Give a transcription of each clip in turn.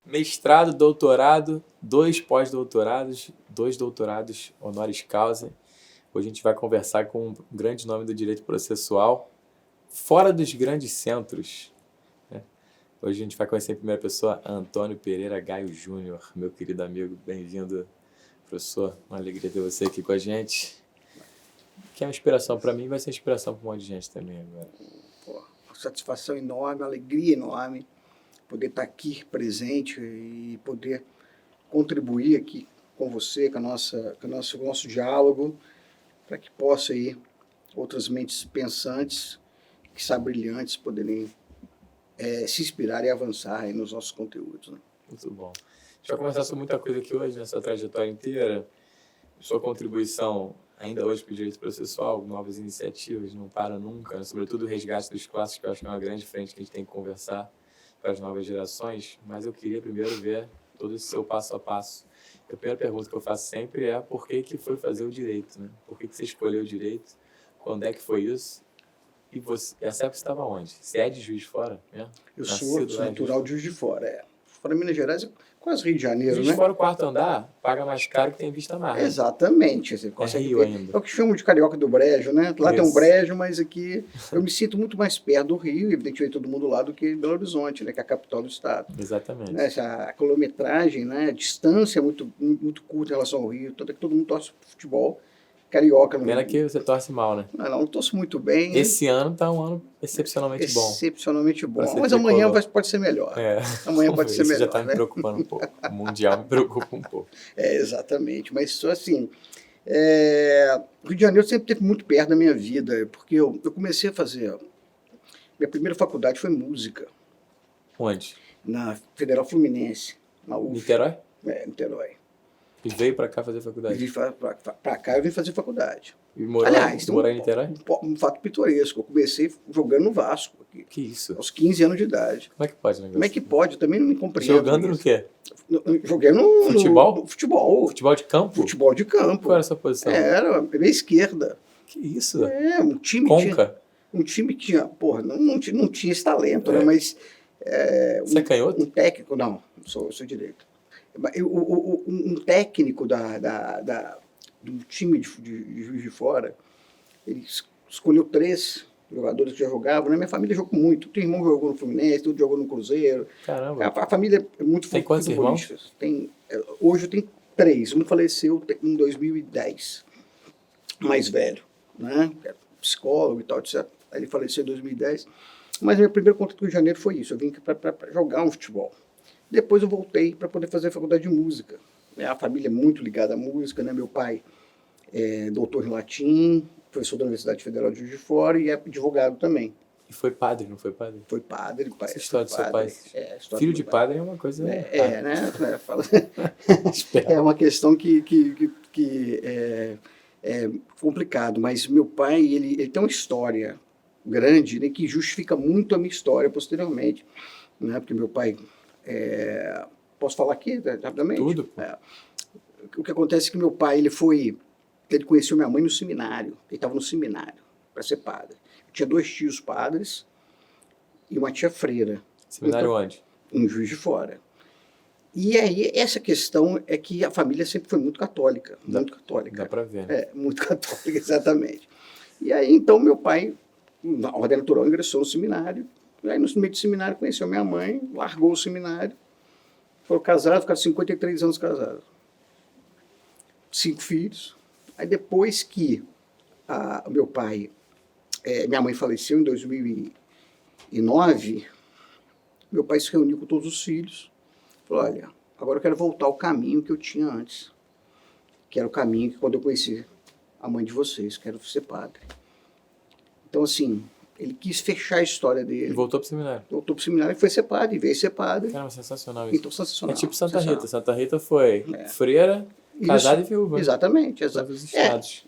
mestrado, doutorado, 2 pós-doutorados, 2 doutorados honoris causa. Hoje a gente vai conversar com um grande nome do direito processual, fora dos grandes centros, né? Hoje a gente vai conhecer em primeira pessoa Antônio Pereira Gaio Júnior, meu querido amigo. Bem-vindo, professor. Uma alegria ter você aqui com a gente. Que é uma inspiração para mim, vai ser inspiração para um monte de gente também agora. Uma satisfação enorme, uma alegria enorme poder estar aqui presente e poder contribuir aqui com você, com o nosso diálogo, para que possa aí outras mentes pensantes, que são brilhantes, poderem se inspirar e avançar aí nos nossos conteúdos, né? Muito bom. A gente vai conversar sobre muita coisa aqui hoje, nessa trajetória inteira. Sua contribuição ainda hoje para o direito processual, novas iniciativas, não para nunca, né? Sobretudo o resgate dos clássicos, que eu acho que é uma grande frente que a gente tem que conversar para as novas gerações, mas eu queria primeiro ver todo esse seu passo a passo. A primeira pergunta que eu faço sempre é por que foi fazer o direito, né? Por que você escolheu o direito? Quando é que foi isso? E você, essa época você estava onde? Você é de Juiz de Fora? Né? Eu sou natural de Juiz de Fora, Fora Minas Gerais é quase Rio de Janeiro, Juiz né? de Fora, o quarto andar, paga mais caro que tem vista mar. Exatamente. Você consegue Rio ainda. É o que chamam de carioca do brejo, né? Lá Isso. tem um brejo, mas aqui eu me sinto muito mais perto do Rio, evidentemente todo mundo lá, do que Belo Horizonte, né? Que é a capital do estado. Exatamente. Né? A quilometragem, né? A distância é muito curta em relação ao Rio, tanto é que todo mundo torce pro futebol carioca. Pena que você torce mal, né? Não torço muito bem. Esse ano tá um ano excepcionalmente bom. Excepcionalmente bom. Mas amanhã pode ser melhor. Amanhã pode ser melhor. Isso já está me preocupando um pouco. O Mundial me preocupa um pouco. Exatamente. Mas só assim, o Rio de Janeiro sempre esteve muito perto da minha vida, porque eu comecei a fazer... Minha primeira faculdade foi música. Onde? Na Federal Fluminense, na UF. Niterói? Niterói. E veio para cá fazer faculdade? Vim para cá eu vim fazer faculdade. E morar em Niterói? Um fato pitoresco. Eu comecei jogando no Vasco. Aqui, que isso? Aos 15 anos de idade. Como é que pode, né? Como é que pode? Eu também não me compreendo. Jogando no quê? Joguei no... Futebol? No futebol. Futebol de campo? Futebol de campo. Qual era a sua posição? Era meia esquerda. Que isso? Um time Conca? Um time que tinha... Porra, não tinha esse talento, né? Mas... Você é canhoto? Um técnico... Não, sou direito. Um técnico do time de Juiz de Fora, ele escolheu 3 jogadores que já jogavam, né? Minha família jogou muito. Tem irmão que jogou no Fluminense, tudo jogou no Cruzeiro. Caramba. A família é muito... Tem quantos irmãos? Hoje eu tenho 3. Um faleceu em 2010. Mais velho, né? Psicólogo e tal, etc. Ele faleceu em 2010. Mas meu primeiro contato com o Rio de Janeiro foi isso. Eu vim para jogar um futebol. Depois eu voltei para poder fazer a faculdade de música. A família é muito ligada à música, né? Meu pai é doutor em latim, professor da Universidade Federal de Juiz de Fora e é advogado também. E foi padre, não foi padre? Foi padre. Essa história do seu pai. Filho de padre é uma coisa... né? É uma questão que é complicado, mas meu pai, ele tem uma história grande, né, que justifica muito a minha história posteriormente, né? Porque meu pai... posso falar aqui rapidamente? Tudo. O que acontece é que meu pai, ele conheceu minha mãe no seminário. Ele estava no seminário para ser padre. Eu tinha 2 tios padres e uma tia freira. Seminário onde? Em Juiz de Fora. E aí, essa questão é que a família sempre foi muito católica. Muito católica. Dá para ver, né? Muito católica, exatamente. E aí, então, meu pai, na ordem natural, ingressou no seminário. E aí, no meio do seminário, conheceu minha mãe, largou o seminário, foram casados, ficaram 53 anos casados. 5 filhos. Aí, depois que meu pai, minha mãe faleceu em 2009, meu pai se reuniu com todos os filhos. Falou, olha, agora eu quero voltar ao caminho que eu tinha antes. Que era o caminho que quando eu conheci a mãe de vocês, quero ser padre. Então, assim... Ele quis fechar a história dele. Ele voltou para o seminário. Voltou para o seminário e foi ser padre, veio ser padre. Caramba, sensacional isso. Então, sensacional. É tipo Santa Rita. Santa Rita foi freira, casada e viúva. Exatamente.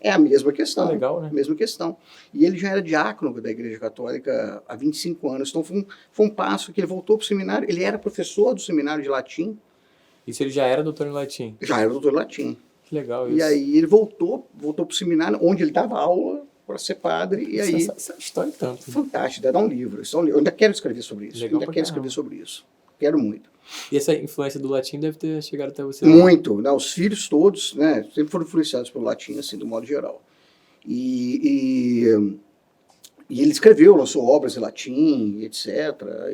É a mesma questão. Legal, né? A mesma questão. E ele já era diácono da Igreja Católica há 25 anos. Então, foi um passo que ele voltou para o seminário. Ele era professor do seminário de latim. Isso ele já era doutor em latim? Já era doutor em latim. Que legal isso. E aí ele voltou para o seminário, onde ele dava aula para ser padre, e aí... Essa história é tanto. Fantástico, dá um livro. Eu ainda quero escrever sobre isso. Legal, Quero escrever sobre isso. Quero muito. E essa influência do latim deve ter chegado até você. Muito, né? Os filhos todos, né, sempre foram influenciados pelo latim, assim, do modo geral. E ele escreveu, lançou obras em latim, etc.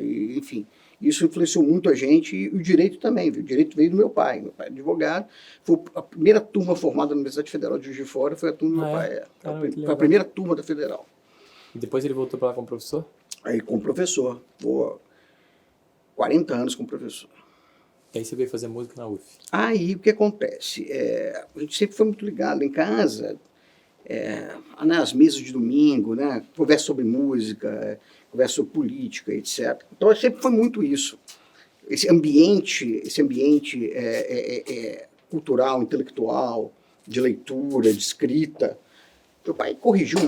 E, enfim, isso influenciou muito a gente e o direito também. O direito veio do meu pai é advogado. Foi a primeira turma formada na Universidade Federal de Juiz de Fora, foi a turma do meu pai. Caramba, foi a primeira turma da Federal. E depois ele voltou para lá como professor? Aí como professor, vou 40 anos como professor. E aí você veio fazer música na UF? Aí o que acontece? A gente sempre foi muito ligado em casa, nas mesas de domingo, né? Conversa sobre música, conversa sobre política, etc. Então sempre foi muito isso. Esse ambiente cultural, intelectual, de leitura, de escrita. Meu pai corrigiu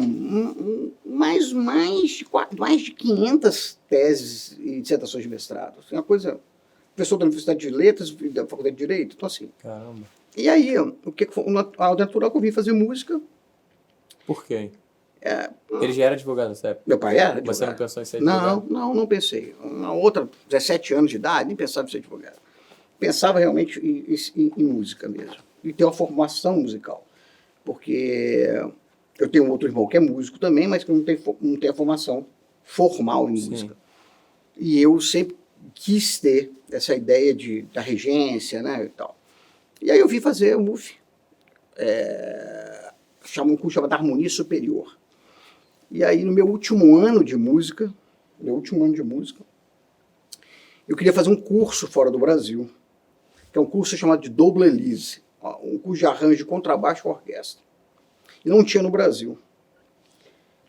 mais de 500 teses e dissertações de mestrado. Assim, uma coisa... Professor da Universidade de Letras e da Faculdade de Direito, então assim. Caramba. E aí, o que foi? Ao natural que eu vim fazer música. Por quê? Ele já era advogado nessa época? Meu pai era advogado. Você não pensou em ser advogado? Não pensei. Uma outra, 17 anos de idade, nem pensava em ser advogado. Pensava realmente em música mesmo. E ter uma formação musical. Porque eu tenho um outro irmão que é músico também, mas que não tem a formação formal em música. E eu sempre quis ter essa ideia da regência, né, e tal. E aí eu vim fazer o MUF, um curso chamado Harmonia Superior. E aí no meu último ano de música, eu queria fazer um curso fora do Brasil, que é um curso chamado de Double Elise, um curso de arranjo de contrabaixo com orquestra. E não tinha no Brasil.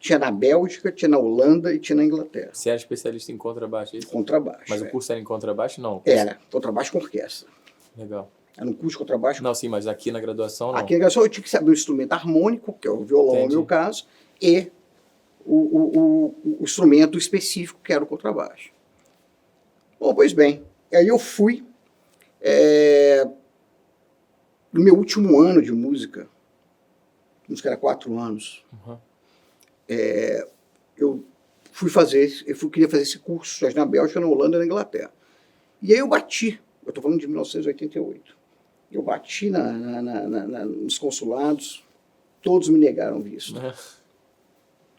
Tinha na Bélgica, tinha na Holanda e tinha na Inglaterra. Você era especialista em contrabaixo, é isso? Contrabaixo. Mas o curso era em contrabaixo, não? Era, contrabaixo com orquestra. Legal. Era um curso de contrabaixo. Não, sim, mas aqui na graduação não. Aqui na graduação eu tinha que saber o instrumento harmônico, que é o violão no meu caso, e o instrumento específico, que era o contrabaixo. Bom, pois bem, aí eu fui, no meu último ano de música era 4 anos, eu queria fazer esse curso na Bélgica, na Holanda e na Inglaterra. E aí eu bati, eu estou falando de 1988, eu bati nos consulados, todos me negaram visto.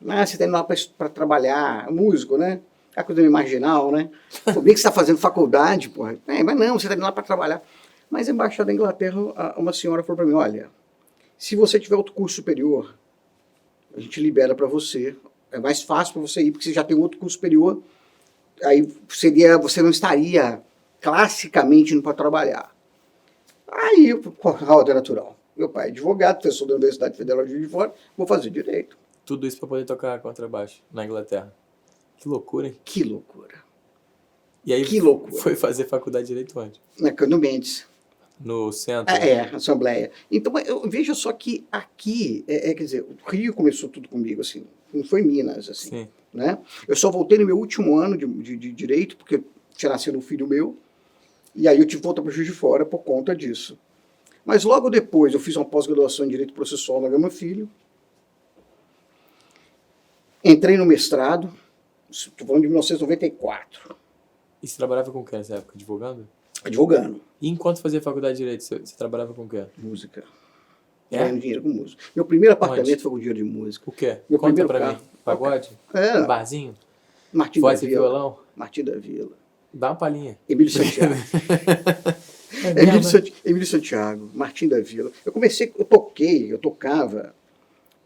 Você está indo lá para trabalhar, músico, né? É coisa meio marginal, né? Por bem que você está fazendo faculdade, porra. Mas não, você está indo lá para trabalhar. Mas a embaixada da Inglaterra, uma senhora falou para mim, olha, se você tiver outro curso superior, a gente libera para você. É mais fácil para você ir, porque você já tem outro curso superior. Aí você não estaria classicamente indo para trabalhar. Aí, a ordem natural. Meu pai é advogado, professor da Universidade Federal de Juiz de Fora, vou fazer direito. Tudo isso para poder tocar contrabaixo na Inglaterra. Que loucura, hein? Que loucura. E aí que loucura. Foi fazer faculdade de Direito onde? Na Cândido Mendes. No centro? Assembleia. Então, eu vejo só que aqui, quer dizer, o Rio começou tudo comigo, assim, não foi Minas, assim. Sim. Né? Eu só voltei no meu último ano de Direito, porque tinha nascido um filho meu, e aí eu tive que voltar para Juiz de Fora por conta disso. Mas logo depois eu fiz uma pós-graduação em Direito Processual na Gama Filho, entrei no mestrado, estou falando de 1994. E você trabalhava com o que nessa época? Advogando? Advogando. E enquanto fazia faculdade de Direito, você trabalhava com o quê? Música. Ganhando dinheiro com música. Meu primeiro apartamento Onde? foi com dinheiro de música. O quê? Meu Conta primeiro pra carro. mim. Pagode? Um barzinho? Martim Voz da e Vila. violão? Martim da Vila. Dá uma palhinha. Emílio Santiago. Emílio Santiago, Martim da Vila. Eu tocava,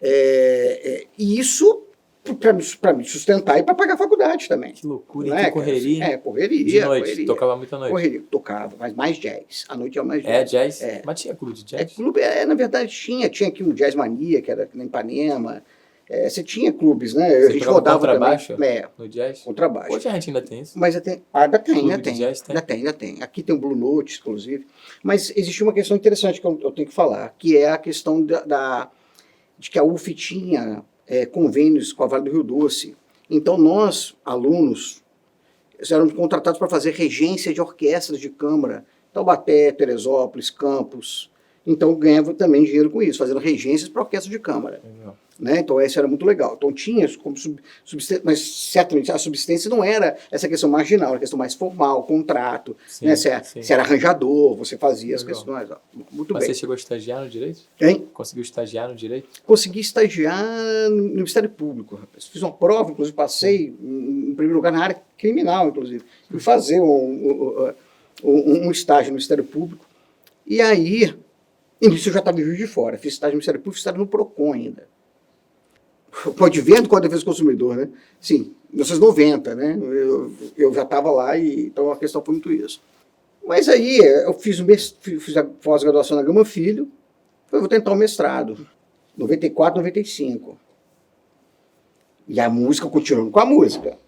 e isso para me sustentar e para pagar a faculdade também. Que loucura, não que correria. Correria. De noite, correria. tocava muita noite. Correria, tocava, mas mais jazz. À noite é mais jazz. Jazz? Mas tinha clube de jazz? Na verdade tinha aqui um Jazz Mania, que era na Ipanema. Você tinha clubes, né? Você a gente tocava rodava contrabaixo também. No jazz? Contrabaixo. Hoje a gente ainda tem isso. Mas ainda tem. Jazz tem? Ainda tem. Aqui tem o Blue Note, inclusive. Mas existe uma questão interessante que eu tenho que falar, que é a questão de que a UF tinha convênios com a Vale do Rio Doce. Então nós, alunos, éramos contratados para fazer regência de orquestras de câmara, Taubaté, Teresópolis, Campos. Então ganhava também dinheiro com isso, fazendo regências para orquestra de câmara. Legal. Né? Então, isso era muito legal. Então, tinha como subsistência, mas certamente a subsistência não era essa questão marginal, era a questão mais formal, contrato, Sim, né? sim. Você era arranjador, você fazia as Legal. questões. Ó. Muito Mas bem. você chegou a estagiar no direito? Hein? Conseguiu estagiar no direito? Consegui estagiar no Ministério Público, rapaz. Fiz uma prova, inclusive passei em primeiro lugar na área criminal, inclusive. Fui fazer um estágio no Ministério Público. E aí, início eu já estava em Juiz de Fora. Fiz estágio no Ministério Público, fiz estágio no PROCON ainda. Pode ver com a defesa do consumidor, né? Sim, 1990, né? Eu já estava lá, e então a questão foi muito isso. Mas aí eu fiz a pós-graduação na Gama Filho, eu vou tentar o mestrado, 94, 95. E a música, continuando com a música.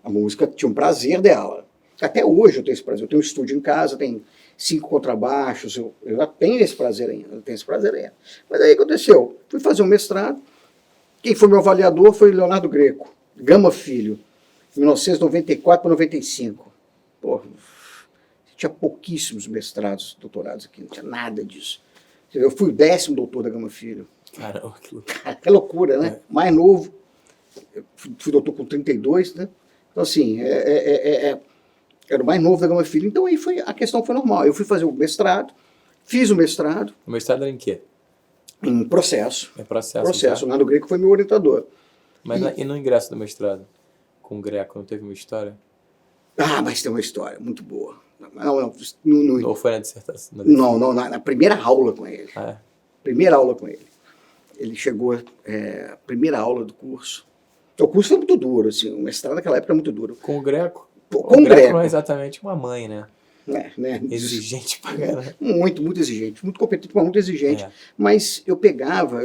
A música tinha um prazer dela. Até hoje eu tenho esse prazer. Eu tenho um estúdio em casa, tenho 5 contrabaixos, eu já tenho esse prazer ainda. Mas aí aconteceu, fui fazer um mestrado. Quem foi meu avaliador foi Leonardo Greco, Gama Filho, 1994 para 95. Pô, tinha pouquíssimos mestrados, doutorados aqui, não tinha nada disso. Eu fui o 10º doutor da Gama Filho. Caramba, que loucura. Que loucura, né? Mais novo. Eu fui doutor com 32, né? Então, assim, era o mais novo da Gama Filho. Então, aí a questão foi normal. Eu fui fazer o mestrado, fiz o mestrado. O mestrado era em quê? Em processo. É processo. Processo. O Leonardo Greco foi meu orientador. Mas e no ingresso do mestrado? Com o Greco, não teve uma história? Ah, mas tem uma história muito boa. Ou foi na dissertação? Na primeira aula com ele. Ah, é? Primeira aula com ele. Ele chegou, primeira aula do curso. O curso foi muito duro, assim, o mestrado naquela época era muito duro. Com o Greco? Com o Greco Greco. não é exatamente uma mãe, né? Né? Exigente pra caramba. Muito, muito exigente. Muito competente, mas muito exigente. É. Mas eu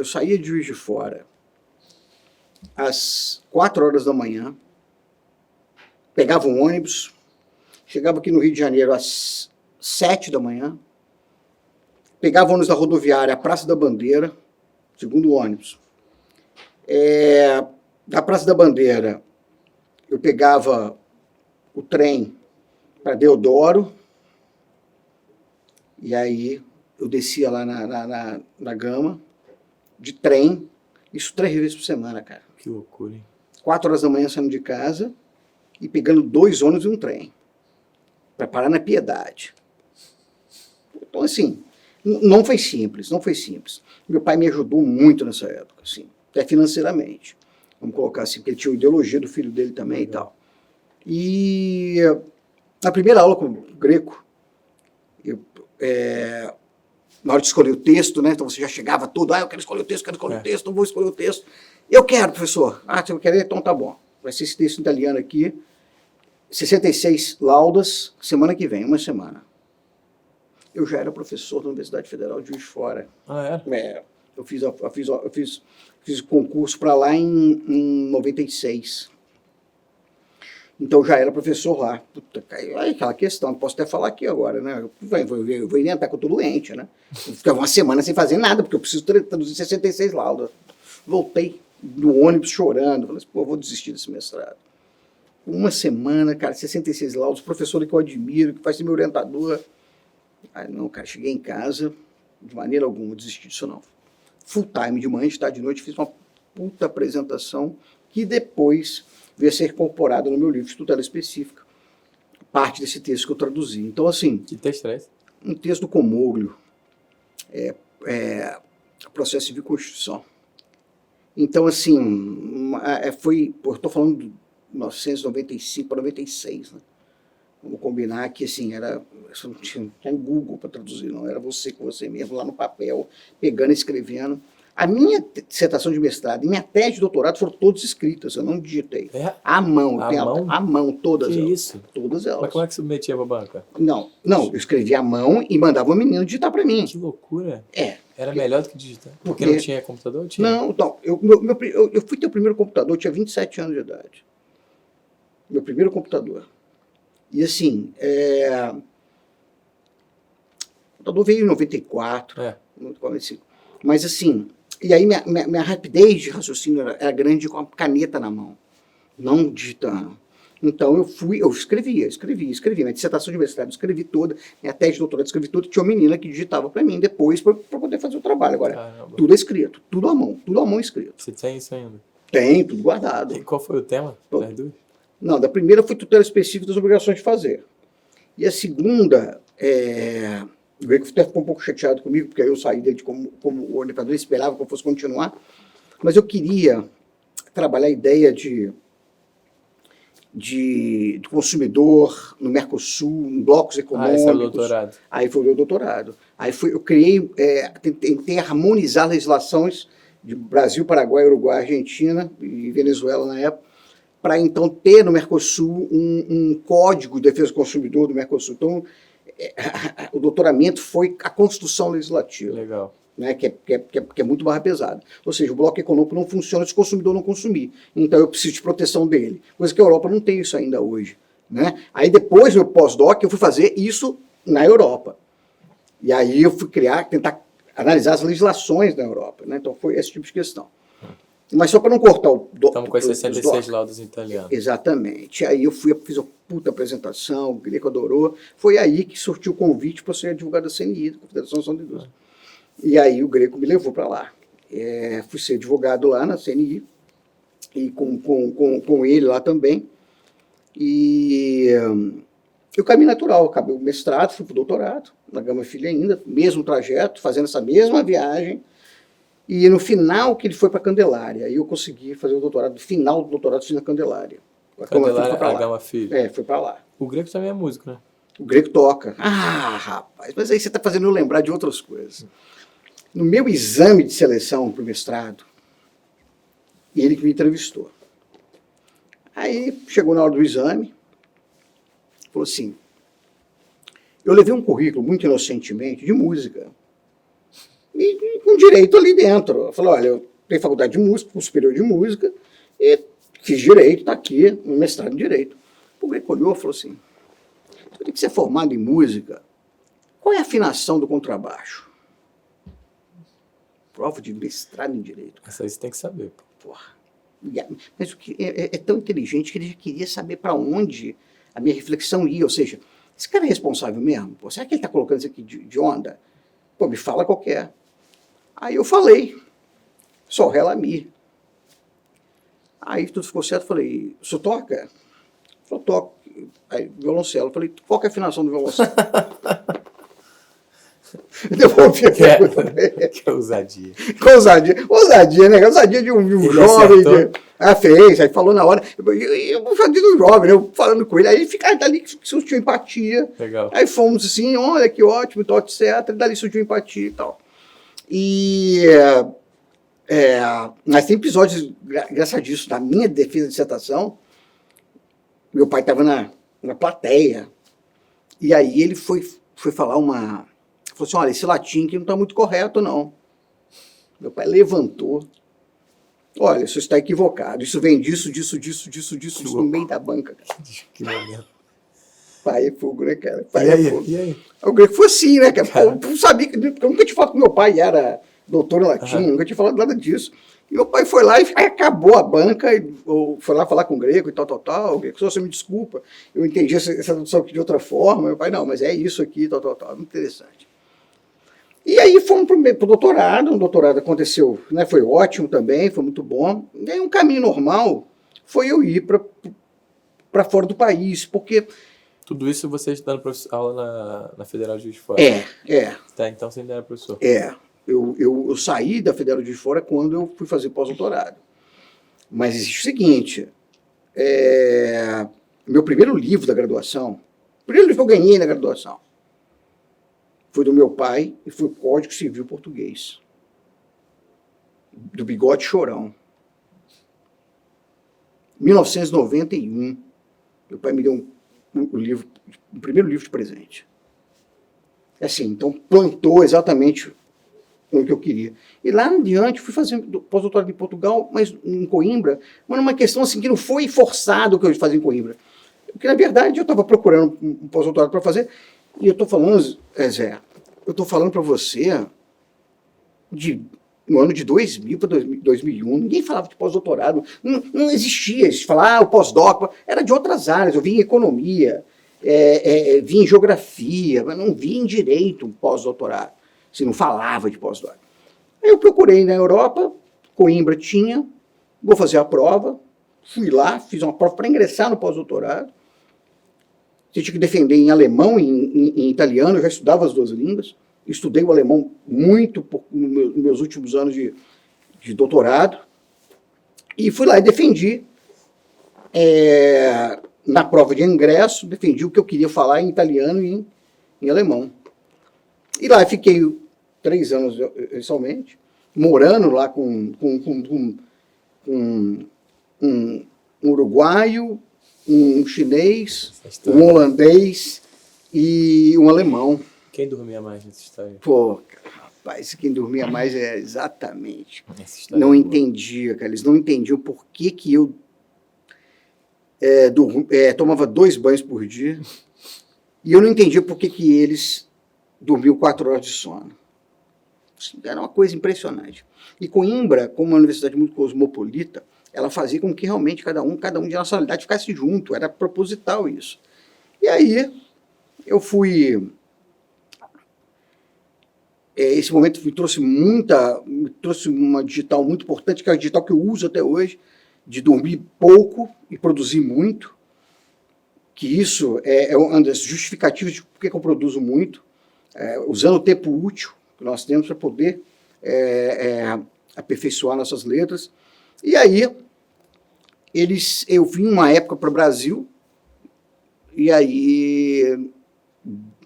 saía de Juiz de Fora às 4 horas da manhã, pegava um ônibus, chegava aqui no Rio de Janeiro às 7 da manhã, pegava ônibus da rodoviária, Praça da Bandeira, segundo ônibus. Da Praça da Bandeira, eu pegava o trem para Deodoro, e aí eu descia lá na Gama, de trem, isso 3 vezes por semana, cara. Que loucura, hein? 4 horas da manhã saindo de casa e pegando 2 ônibus e um trem, para parar na Piedade. Então, assim, não foi simples. Meu pai me ajudou muito nessa época, assim, até financeiramente. Vamos colocar assim, porque ele tinha a ideologia do filho dele também e tal. E na primeira aula com o Greco, na hora de escolher o texto, né? Então você já chegava todo, eu quero escolher o texto, não vou escolher o texto. Eu quero, professor. Você vai querer? Então tá bom. Vai ser esse texto italiano aqui, 66 laudas, semana que vem, uma semana. Eu já era professor da Universidade Federal de Juiz de Fora. Ah, era? Eu fiz o concurso para lá em 96. Então já era professor lá. Puta, aí aquela questão, posso até falar aqui agora, né? Eu vou inventar que eu tô doente, né? Eu ficava uma semana sem fazer nada, porque eu preciso traduzir 66 laudas. Voltei no ônibus chorando. Falei assim, pô, eu vou desistir desse mestrado. Uma semana, cara, 66 laudas, professor que eu admiro, que vai ser meu orientador. Aí não, cara, cheguei em casa, de maneira alguma, desisti disso não. Full time, de manhã, de tarde, de noite, fiz uma puta apresentação que depois veio a ser incorporada no meu livro de tutela específica, parte desse texto que eu traduzi. Então, assim... Que texto é esse? Um texto do Comóglio, Processo Civil e Constituição. Então, assim, eu estou falando de 1995 para 96, né? Vamos combinar que, assim, não tinha Google para traduzir, não, era você com você mesmo, lá no papel, pegando e escrevendo. A minha dissertação de mestrado e minha tese de doutorado foram todas escritas, eu não digitei. À mão. À mão, todas que elas. Isso? Todas elas. Mas como é que você metia pra banca? Não, eu escrevi à mão e mandava o menino digitar para mim. Que loucura. Era melhor do que digitar? Porque não tinha computador? Tinha? Não, eu fui ter o primeiro computador, eu tinha 27 anos de idade. Meu primeiro computador. E assim, o computador veio em 94, 95. Mas assim, e aí minha rapidez de raciocínio era grande com a caneta na mão, não digitando. Então eu escrevia. Minha dissertação de mestrado eu escrevi toda, minha tese de doutorado eu escrevi toda, tinha uma menina que digitava para mim depois para poder fazer o trabalho. Agora, Caramba. tudo é escrito, tudo à mão escrito. Você tem isso ainda? Tem, tudo guardado. E qual foi o tema das duas? Não, da primeira foi tutela específica das obrigações de fazer. E a segunda, o Greco até ficou um pouco chateado comigo, porque aí eu saí dele como o orientador, ele esperava que eu fosse continuar, mas eu queria trabalhar a ideia de consumidor no Mercosul, em blocos econômicos. Esse é o doutorado. Aí foi o meu doutorado. Eu criei, tentei harmonizar legislações de Brasil, Paraguai, Uruguai, Argentina e Venezuela na época, para então ter no Mercosul um código de defesa do consumidor do Mercosul. Então, o doutoramento foi a construção legislativa. Legal. Né, que é muito barra pesada. Ou seja, o bloco econômico não funciona se o consumidor não consumir. Então eu preciso de proteção dele. Coisa que a Europa não tem isso ainda hoje. Né? Aí depois, no pós-doc, eu fui fazer isso na Europa. E aí eu fui tentar analisar as legislações da Europa. Né? Então foi esse tipo de questão. Mas só para não cortar o Estamos com as 66 laudos italianos. Exatamente. Aí eu fiz uma puta apresentação, o Greco adorou. Foi aí que surtiu o convite para ser advogado da CNI, da Confederação Nacional de Indústria. E aí o Greco me levou para lá. Fui ser advogado lá na CNI, e com ele lá também. E o caminho natural, acabei o mestrado, fui para o doutorado, na Gama Filho ainda, mesmo trajeto, fazendo essa mesma viagem. E no final que ele foi para Candelária, aí eu consegui fazer o doutorado, no final do doutorado fiz na Candelária. Candelária, a Gama Filho. Foi para lá. O Greco também é músico, né? O Greco toca. Ah, rapaz, mas aí você está fazendo eu lembrar de outras coisas. No meu exame de seleção para o mestrado, ele que me entrevistou. Aí chegou na hora do exame, falou assim, eu levei um currículo muito inocentemente de música, e com direito ali dentro. Eu falei, olha, eu tenho faculdade de música, curso superior de música, e fiz direito, está aqui, um mestrado em direito. O Greco olhou e falou assim, você tem que ser formado em música, qual é a afinação do contrabaixo? Prova de mestrado em direito. Isso aí você tem que saber. Porra. Mas o que é tão inteligente que ele já queria saber para onde a minha reflexão ia. Ou seja, esse cara é responsável mesmo? Pô, será que ele está colocando isso aqui de onda? Pô, me fala qual que é. Aí eu falei, só ré, lá, mi. Aí tudo ficou certo, falei, o senhor toca? Ele falou, toco. Aí, violoncelo. Eu falei, qual que é a afinação do violoncelo? Devolvi a pergunta pra ele. Que ousadia. Ousadia, né? Ousadia de um jovem. Fez, aí falou na hora. Eu falei do jovem, né? Eu falando com ele. Aí ele fica dali que surgiu empatia. Legal. Aí fomos assim, olha que ótimo, tal, etc. Dali surgiu empatia e tal. Mas tem episódios engraçadíssimos. Na minha defesa de dissertação, meu pai estava na plateia. E aí ele foi falar falou assim, olha, esse latim aqui não está muito correto, não. Meu pai levantou. Olha, isso está equivocado. Isso vem disso, no meio da banca. Cara. Que momento. Pai é fogo, né, cara? E aí? O Greco foi assim, né, cara? Eu sabia que... Eu nunca tinha falado que meu pai era doutor em latim, nunca tinha falado nada disso. E meu pai foi lá e aí acabou a banca, foi lá falar com o Greco e tal. O Greco, você me desculpa, eu entendi essa tradução aqui de outra forma. Meu pai, não, mas é isso aqui, tal. Muito interessante. E aí fomos para o doutorado, o doutorado aconteceu, né, foi ótimo também, foi muito bom. E aí um caminho normal foi eu ir para fora do país, porque... Tudo isso você estudando aula na Federal de Juiz de Fora? Tá, então você ainda era professor? Eu saí da Federal de Juiz de Fora quando eu fui fazer pós-doutorado. Mas existe o seguinte, meu primeiro livro da graduação, o primeiro livro que eu ganhei na graduação, foi do meu pai e foi o Código Civil Português, do Bigode Chorão. 1991, meu pai me deu o primeiro livro de presente. Assim, então plantou exatamente o que eu queria. E lá em diante fui fazer pós-doutorado em Portugal, mas em Coimbra, mas numa questão assim que não foi forçado o que eu fazia em Coimbra. Porque na verdade eu estava procurando um pós-doutorado para fazer. E eu estou falando, Zé, eu estou falando para você de no ano de 2000 para 2001, ninguém falava de pós-doutorado, não existia isso. Falar, o pós-doc, era de outras áreas, eu vim em economia, vim em geografia, mas não vim em direito um pós-doutorado, assim, não falava de pós-doc. Aí eu procurei na Europa, Coimbra tinha, vou fazer a prova, fui lá, fiz uma prova para ingressar no pós-doutorado, você tinha que defender em alemão e em italiano, eu já estudava as duas línguas, estudei o alemão muito nos meus últimos anos de doutorado, e fui lá e defendi, na prova de ingresso, defendi o que eu queria falar em italiano e em alemão. E lá fiquei 3 anos, inicialmente, morando lá com um uruguaio, um chinês, um holandês e um alemão. Quem dormia mais nessa história? Pô, rapaz, quem dormia mais exatamente. Não entendia, cara. Eles não entendiam por que eu tomava 2 banhos por dia. E eu não entendia por que eles dormiam 4 horas de sono. Era uma coisa impressionante. E Coimbra, como uma universidade muito cosmopolita, ela fazia com que realmente cada um de nacionalidade ficasse junto. Era proposital isso. E aí eu fui... esse momento me trouxe uma digital muito importante, que é a digital que eu uso até hoje, de dormir pouco e produzir muito, que isso é uma das justificativas de por que eu produzo muito, usando o tempo útil que nós temos para poder aperfeiçoar nossas letras. E aí, eu vim uma época para o Brasil, e aí,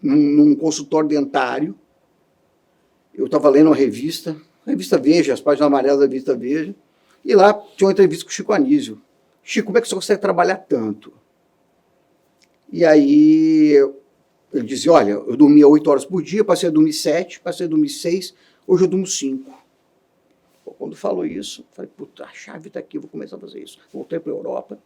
num consultório dentário, eu estava lendo uma revista Veja, as páginas amarelas da revista Veja, e lá tinha uma entrevista com o Chico Anísio. Chico, como é que você consegue trabalhar tanto? E aí ele dizia, olha, eu dormia 8 horas por dia, passei a dormir 7, passei a dormir 6, hoje eu durmo 5. Quando falou isso, eu falei, puta, a chave está aqui, eu vou começar a fazer isso. Voltei para a Europa,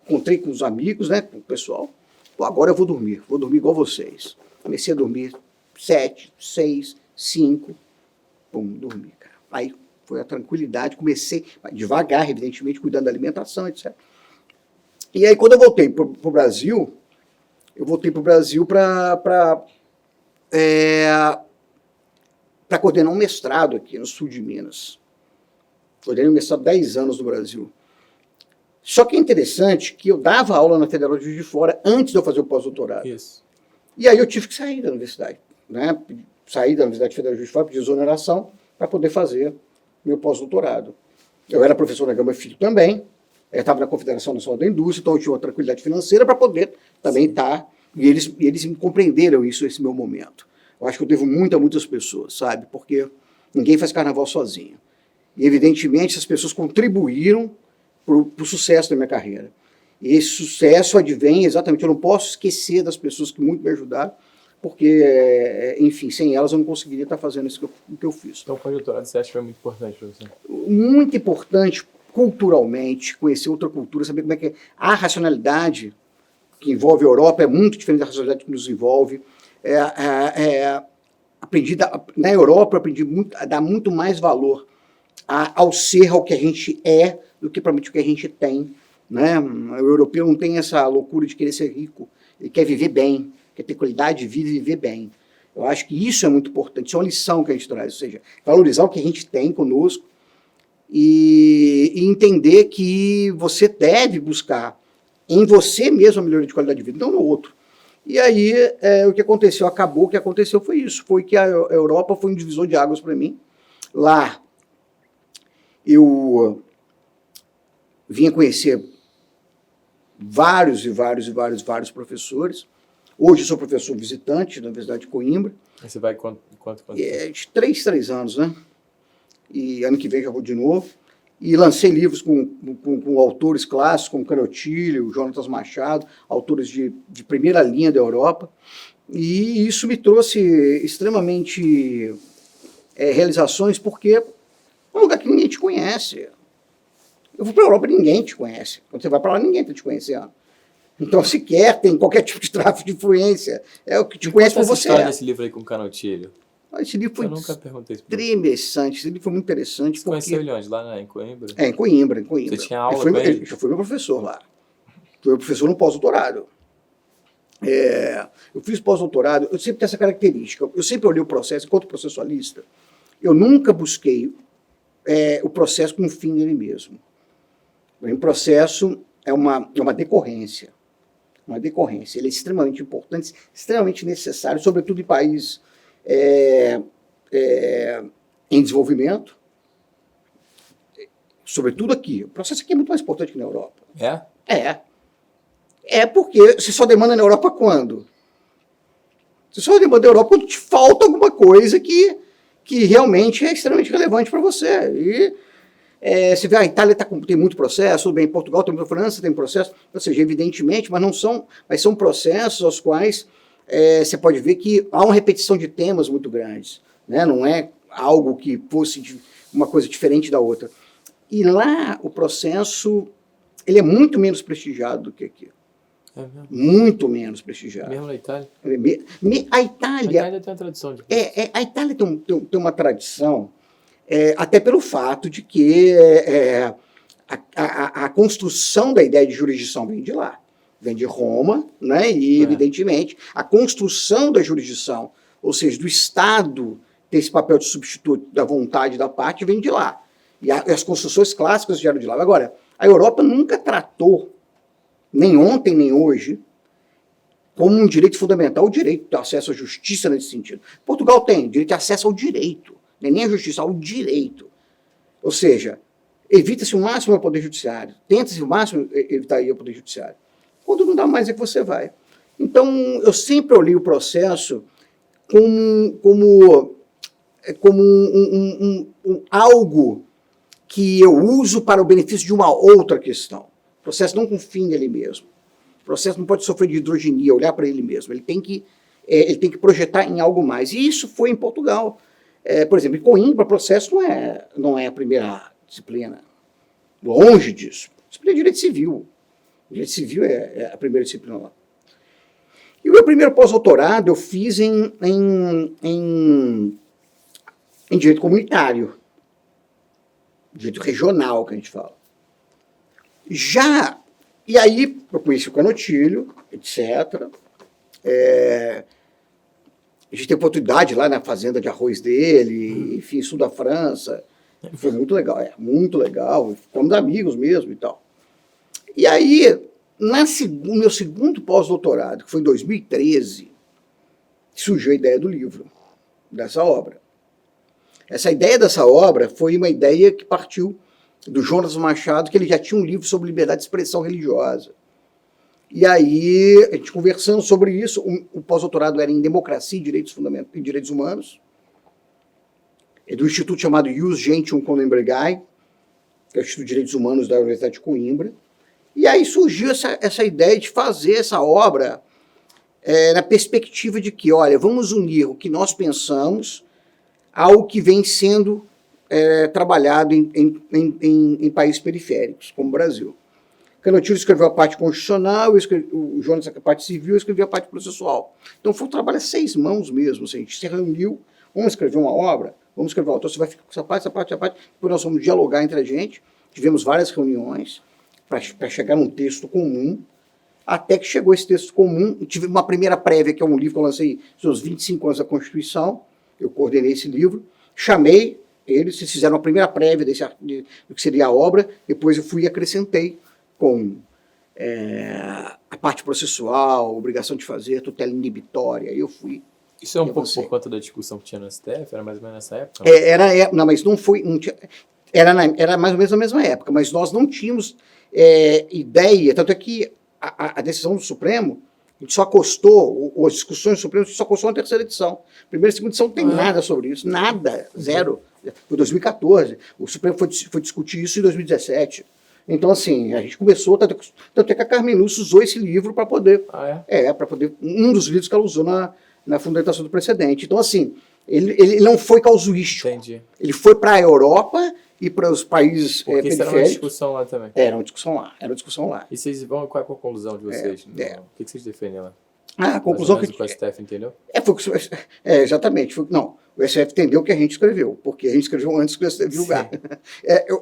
encontrei com os amigos, né, com o pessoal, pô, agora eu vou dormir igual vocês. Comecei a dormir 7, 6, 5, dormi, cara. Aí foi a tranquilidade, comecei devagar, evidentemente, cuidando da alimentação, etc. E aí, quando eu voltei para o Brasil, para coordenar um mestrado aqui no sul de Minas. Coordenei um mestrado 10 anos no Brasil. Só que é interessante que eu dava aula na Federal de Juiz de Fora antes de eu fazer o pós-doutorado. Isso. E aí eu tive que sair da universidade, né? Saí da Universidade Federal de Juiz de Fora, pedi exoneração para poder fazer meu pós-doutorado. Eu era professor na Gama Filho também, estava na Confederação Nacional da Indústria, então eu tinha uma tranquilidade financeira para poder também estar, e eles me compreenderam isso, esse meu momento. Eu acho que eu devo muito a muitas pessoas, sabe? Porque ninguém faz carnaval sozinho. E, evidentemente, essas pessoas contribuíram para o sucesso da minha carreira. E esse sucesso advém exatamente, eu não posso esquecer das pessoas que muito me ajudaram, porque, enfim, sem elas eu não conseguiria estar fazendo isso que eu fiz. Então, o pós-doutorado você acha que foi muito importante para você? Muito importante, culturalmente, conhecer outra cultura, saber como é que é a racionalidade que envolve a Europa é muito diferente da racionalidade que nos envolve. Na Europa, eu aprendi a dar muito mais valor ao ser, ao que a gente é, do que provavelmente o que a gente tem. Né? O europeu não tem essa loucura de querer ser rico, ele quer viver bem, quer ter qualidade de vida e viver bem. Eu acho que isso é muito importante, isso é uma lição que a gente traz, ou seja, valorizar o que a gente tem conosco e entender que você deve buscar em você mesmo a melhoria de qualidade de vida, não no outro. E aí, o que aconteceu, o que aconteceu foi isso, foi que a Europa foi um divisor de águas para mim. Lá, eu vinha conhecer vários professores. Hoje eu sou professor visitante da Universidade de Coimbra. E você vai quanto tempo? De 3 anos, né? E ano que vem já vou de novo. E lancei livros com autores clássicos, como Carotilho, Jonatas Machado, autores de primeira linha da Europa. E isso me trouxe extremamente realizações, porque é um lugar que ninguém te conhece. Eu vou para a Europa e ninguém te conhece. Quando você vai para lá, ninguém está te conhecendo. Então, sequer tem qualquer tipo de tráfico de influência. É o que te conhece por você. Qual é a história desse livro aí com Carotilho? Esse livro foi Eu nunca perguntei isso. interessante, esse livro foi muito interessante. Você conheceu ele onde? Lá em Coimbra? Em Coimbra. Você tinha aula com ele? Ele já foi meu professor lá. Foi meu professor no pós-doutorado. Eu fiz pós-doutorado, eu sempre tenho essa característica. Eu sempre olhei o processo, enquanto processualista, eu nunca busquei o processo com um fim nele mesmo. O processo é uma decorrência. Uma decorrência. Ele é extremamente importante, extremamente necessário, sobretudo em países em desenvolvimento. Sobretudo aqui. O processo aqui é muito mais importante que na Europa. É porque você só demanda na Europa quando? Você só demanda na Europa quando te falta alguma coisa que realmente é extremamente relevante para você. E você vê, a Itália tem muito processo, tudo bem, Portugal tem muito, França tem processo, ou seja, evidentemente, mas são processos aos quais você pode ver que há uma repetição de temas muito grandes, né? Não é algo que fosse uma coisa diferente da outra. E lá o processo ele é muito menos prestigiado do que aqui. É mesmo? Muito menos prestigiado. Mesmo na Itália? A Itália tem uma tradição de... a Itália tem uma tradição, até pelo fato de que a construção da ideia de jurisdição vem de lá. Vem de Roma, né? E, evidentemente, a construção da jurisdição, ou seja, do Estado ter esse papel de substituto da vontade da parte, vem de lá. E as construções clássicas vieram de lá. Agora, a Europa nunca tratou, nem ontem nem hoje, como um direito fundamental o direito de acesso à justiça nesse sentido. Portugal tem direito de acesso ao direito, nem à justiça, ao direito. Ou seja, evita-se o máximo o poder judiciário, tenta-se o máximo evitar o poder judiciário. Quando não dá mais é que você vai. Então, eu sempre olhei o processo como algo que eu uso para o benefício de uma outra questão. O processo não com fim nele mesmo. O processo não pode sofrer de hidrogenia, olhar para ele mesmo. Ele tem que projetar em algo mais. E isso foi em Portugal. Por exemplo, em Coimbra, o processo não é a primeira disciplina. Longe disso. A disciplina é direito civil. O direito civil é a primeira disciplina lá. E o meu primeiro pós-doutorado eu fiz em direito comunitário. Direito regional, que a gente fala. E aí, eu conheci o Canotilho, etc. A gente teve oportunidade lá na fazenda de arroz dele, enfim, sul da França. Foi muito legal, muito legal. Ficamos amigos mesmo e tal. E aí, no meu segundo pós-doutorado, que foi em 2013, surgiu a ideia do livro, dessa obra. Essa ideia dessa obra foi uma ideia que partiu do Jonas Machado, que ele já tinha um livro sobre liberdade de expressão religiosa. E aí, a gente conversando sobre isso, o pós-doutorado era em democracia e direitos humanos, do instituto chamado Ius Gentium Coimbrai, que é o Instituto de Direitos Humanos da Universidade de Coimbra. E aí surgiu essa ideia de fazer essa obra na perspectiva de que, olha, vamos unir o que nós pensamos ao que vem sendo trabalhado em países periféricos, como o Brasil. Canotilho escreveu a parte constitucional, o Jonas a parte civil, eu escrevi a parte processual. Então foi um trabalho a 6 mãos mesmo. Assim, a gente se reuniu, vamos escrever uma obra, vamos escrever uma autor, você vai ficar com essa parte, depois nós vamos dialogar entre a gente. Tivemos várias reuniões para chegar num texto comum, até que chegou esse texto comum. Tive uma primeira prévia, que é um livro que eu lancei nos 25 anos da Constituição, eu coordenei esse livro, chamei eles fizeram a primeira prévia do que seria a obra, depois eu fui e acrescentei com a parte processual, obrigação de fazer, tutela inibitória, eu fui. Isso é um pouco por conta da discussão que tinha no STF? Era mais ou menos nessa época? Não, mas não foi... Era mais ou menos na mesma época, mas nós não tínhamos ideia, tanto é que a decisão do Supremo, a gente só acostou, as discussões do Supremo, a gente só acostou na terceira edição. Primeira e segunda edição não tem nada sobre isso, nada, zero. Foi 2014, o Supremo foi discutir isso em 2017. Então, assim, a gente começou, tanto é que a Carmen Lúcia usou esse livro para poder... para poder... Um dos livros que ela usou na fundamentação do precedente. Então, assim, ele não foi casuístico. Entendi. Ele foi para a Europa e para os países porque periféricos. Isso era uma discussão lá também. Era uma discussão lá. E vocês vão, qual é a conclusão de vocês? O que vocês defendem lá? A conclusão mais ou que... menos o que o STF entendeu? Exatamente. Não, o STF entendeu o que a gente escreveu, porque a gente escreveu antes que o STF julgar.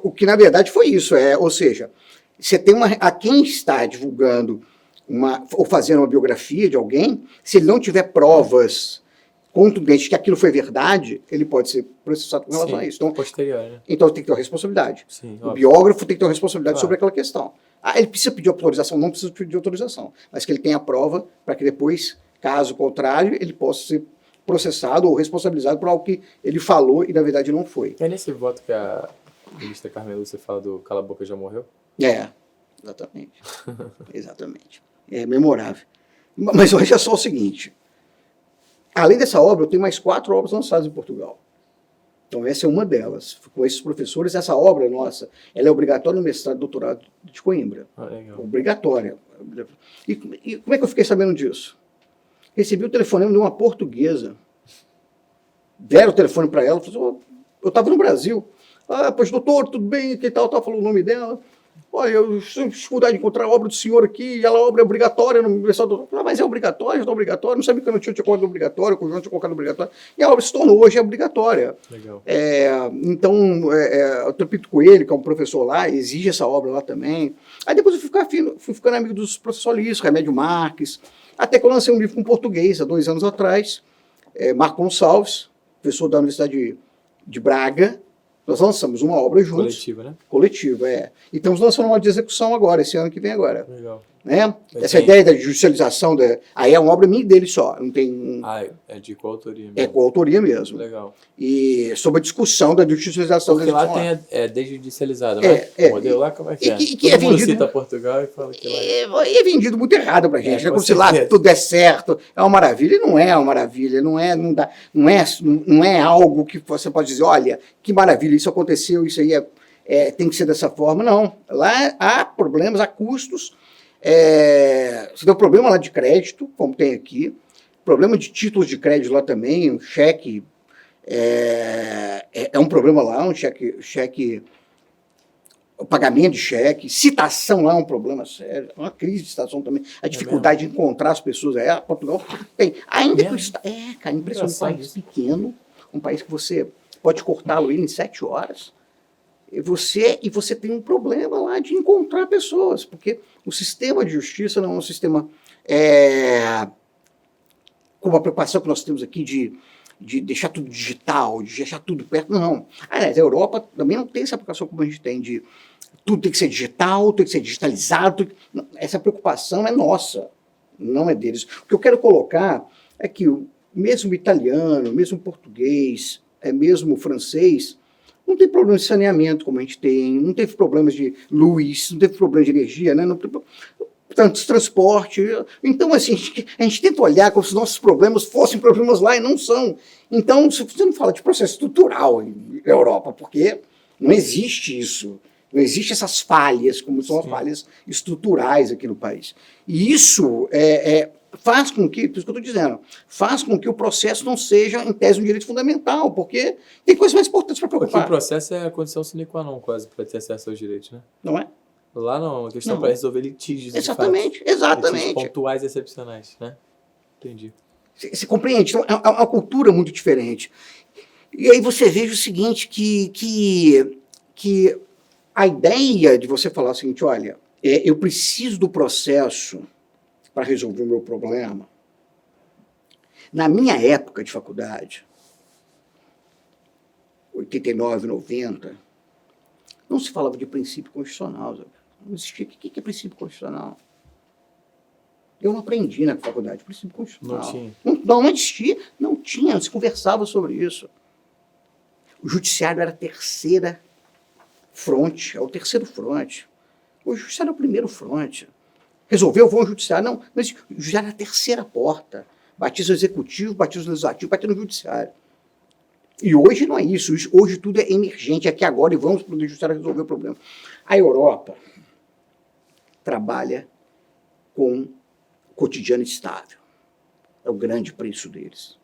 O que, na verdade, foi isso. Ou seja, você tem a quem está divulgando ou fazendo uma biografia de alguém, se ele não tiver provas contundentes que aquilo foi verdade, ele pode ser processado com relação a isso. Então, posterior, né? Então tem que ter uma responsabilidade. Sim, o biógrafo tem que ter uma responsabilidade sobre aquela questão. Ele precisa pedir autorização? Não precisa pedir autorização, mas que ele tenha a prova para que depois, caso contrário, ele possa ser processado ou responsabilizado por algo que ele falou e na verdade não foi. É nesse voto que a ministra Carmen Lúcia fala do Cala a Boca Já Morreu? Exatamente. Exatamente. É memorável. Mas olha só o seguinte, além dessa obra, eu tenho mais 4 obras lançadas em Portugal. Então essa é uma delas. Com esses professores, essa obra nossa, ela é obrigatória no mestrado e doutorado de Coimbra. Legal. Obrigatória. E como é que eu fiquei sabendo disso? Recebi o telefonema de uma portuguesa. Deram o telefone para ela, falou, eu estava no Brasil. Pois doutor, tudo bem? Que tal? Falou o nome dela. Olha, eu tenho dificuldade de encontrar a obra do senhor aqui, e ela é obra obrigatória no mestrado. Mas é obrigatória, já está obrigatória. Não sabia que eu não tinha colocado obrigatório, que o João tinha colocado obrigatório. E a obra se tornou hoje obrigatória. Legal. Então, o Trapito Coelho, que é um professor lá, exige essa obra lá também. Aí depois eu fui ficando amigo dos processualistas, Remédio Marques, até que eu lancei um livro com português há 2 anos atrás, Marco Gonçalves, professor da Universidade de Braga. Nós lançamos uma obra juntos. Coletiva, né? Coletiva, E estamos lançando uma de execução agora, esse ano que vem agora. Legal. Né? Essa ideia da judicialização, aí é uma obra minha e dele só. Não tem... é de coautoria mesmo. É coautoria mesmo. Legal. E sobre a discussão da judicialização porque da lá tem desjudicializada, né? O modelo lá, como é que é? Que Todo é mundo vendido, cita Portugal e fala que lá é vendido muito errado pra gente. Como se lá tudo é certo, é uma maravilha. E não é uma maravilha, não é algo que você pode dizer, olha, que maravilha, isso aconteceu, isso aí tem que ser dessa forma. Não. Lá há problemas, há custos. Você tem um problema lá de crédito, como tem aqui, problema de títulos de crédito lá também, um cheque é um problema lá, um cheque, o pagamento de cheque, citação lá é um problema sério, uma crise de citação também, a dificuldade de encontrar as pessoas, Portugal tem, ainda que está, cara, impressionante, um país pequeno, um país que você pode cortá-lo em 7 horas, e você tem um problema lá de encontrar pessoas, porque o sistema de justiça não é um sistema com a preocupação que nós temos aqui de deixar tudo digital, de deixar tudo perto, não. Aliás, a Europa também não tem essa preocupação como a gente tem de tudo tem que ser digital, tem que ser digitalizado. Essa preocupação é nossa, não é deles. O que eu quero colocar é que mesmo italiano, mesmo português, mesmo francês, não tem problema de saneamento como a gente tem, não teve problemas de luz, não teve problema de energia, né? Não teve tanto transporte. Então, assim, a gente tenta olhar como se os nossos problemas fossem problemas lá e não são. Então, você não fala de processo estrutural na Europa, porque não existe isso. Não existem essas falhas, como são as falhas estruturais aqui no país. E isso faz com que, por isso que eu estou dizendo, faz com que o processo não seja, em tese, um direito fundamental, porque tem coisas mais importantes para preocupar. Porque o processo é a condição sine qua non, quase, para ter acesso aos direitos, né? Não é? Lá não, a questão para resolver litígios. Exatamente. Litígios pontuais e excepcionais, né? Entendi. Você compreende? Então, é uma cultura muito diferente. E aí você veja o seguinte, que a ideia de você falar o seguinte, olha, eu preciso do processo para resolver o meu problema. Na minha época de faculdade, 89, 90, não se falava de princípio constitucional. Não existia. O que é princípio constitucional? Eu não aprendi na faculdade princípio constitucional. Não tinha? Não existia. Não tinha. Não se conversava sobre isso. O judiciário era a terceira fronte. É o terceiro fronte. O judiciário é o primeiro fronte. Resolveu, vou ao judiciário. Não, mas o judiciário é a terceira porta. Batiza o executivo, batiza o legislativo, batiza no judiciário. E hoje não é isso. Hoje tudo é emergente, aqui agora, e vamos para o judiciário resolver o problema. A Europa trabalha com cotidiano estável. É o grande preço deles.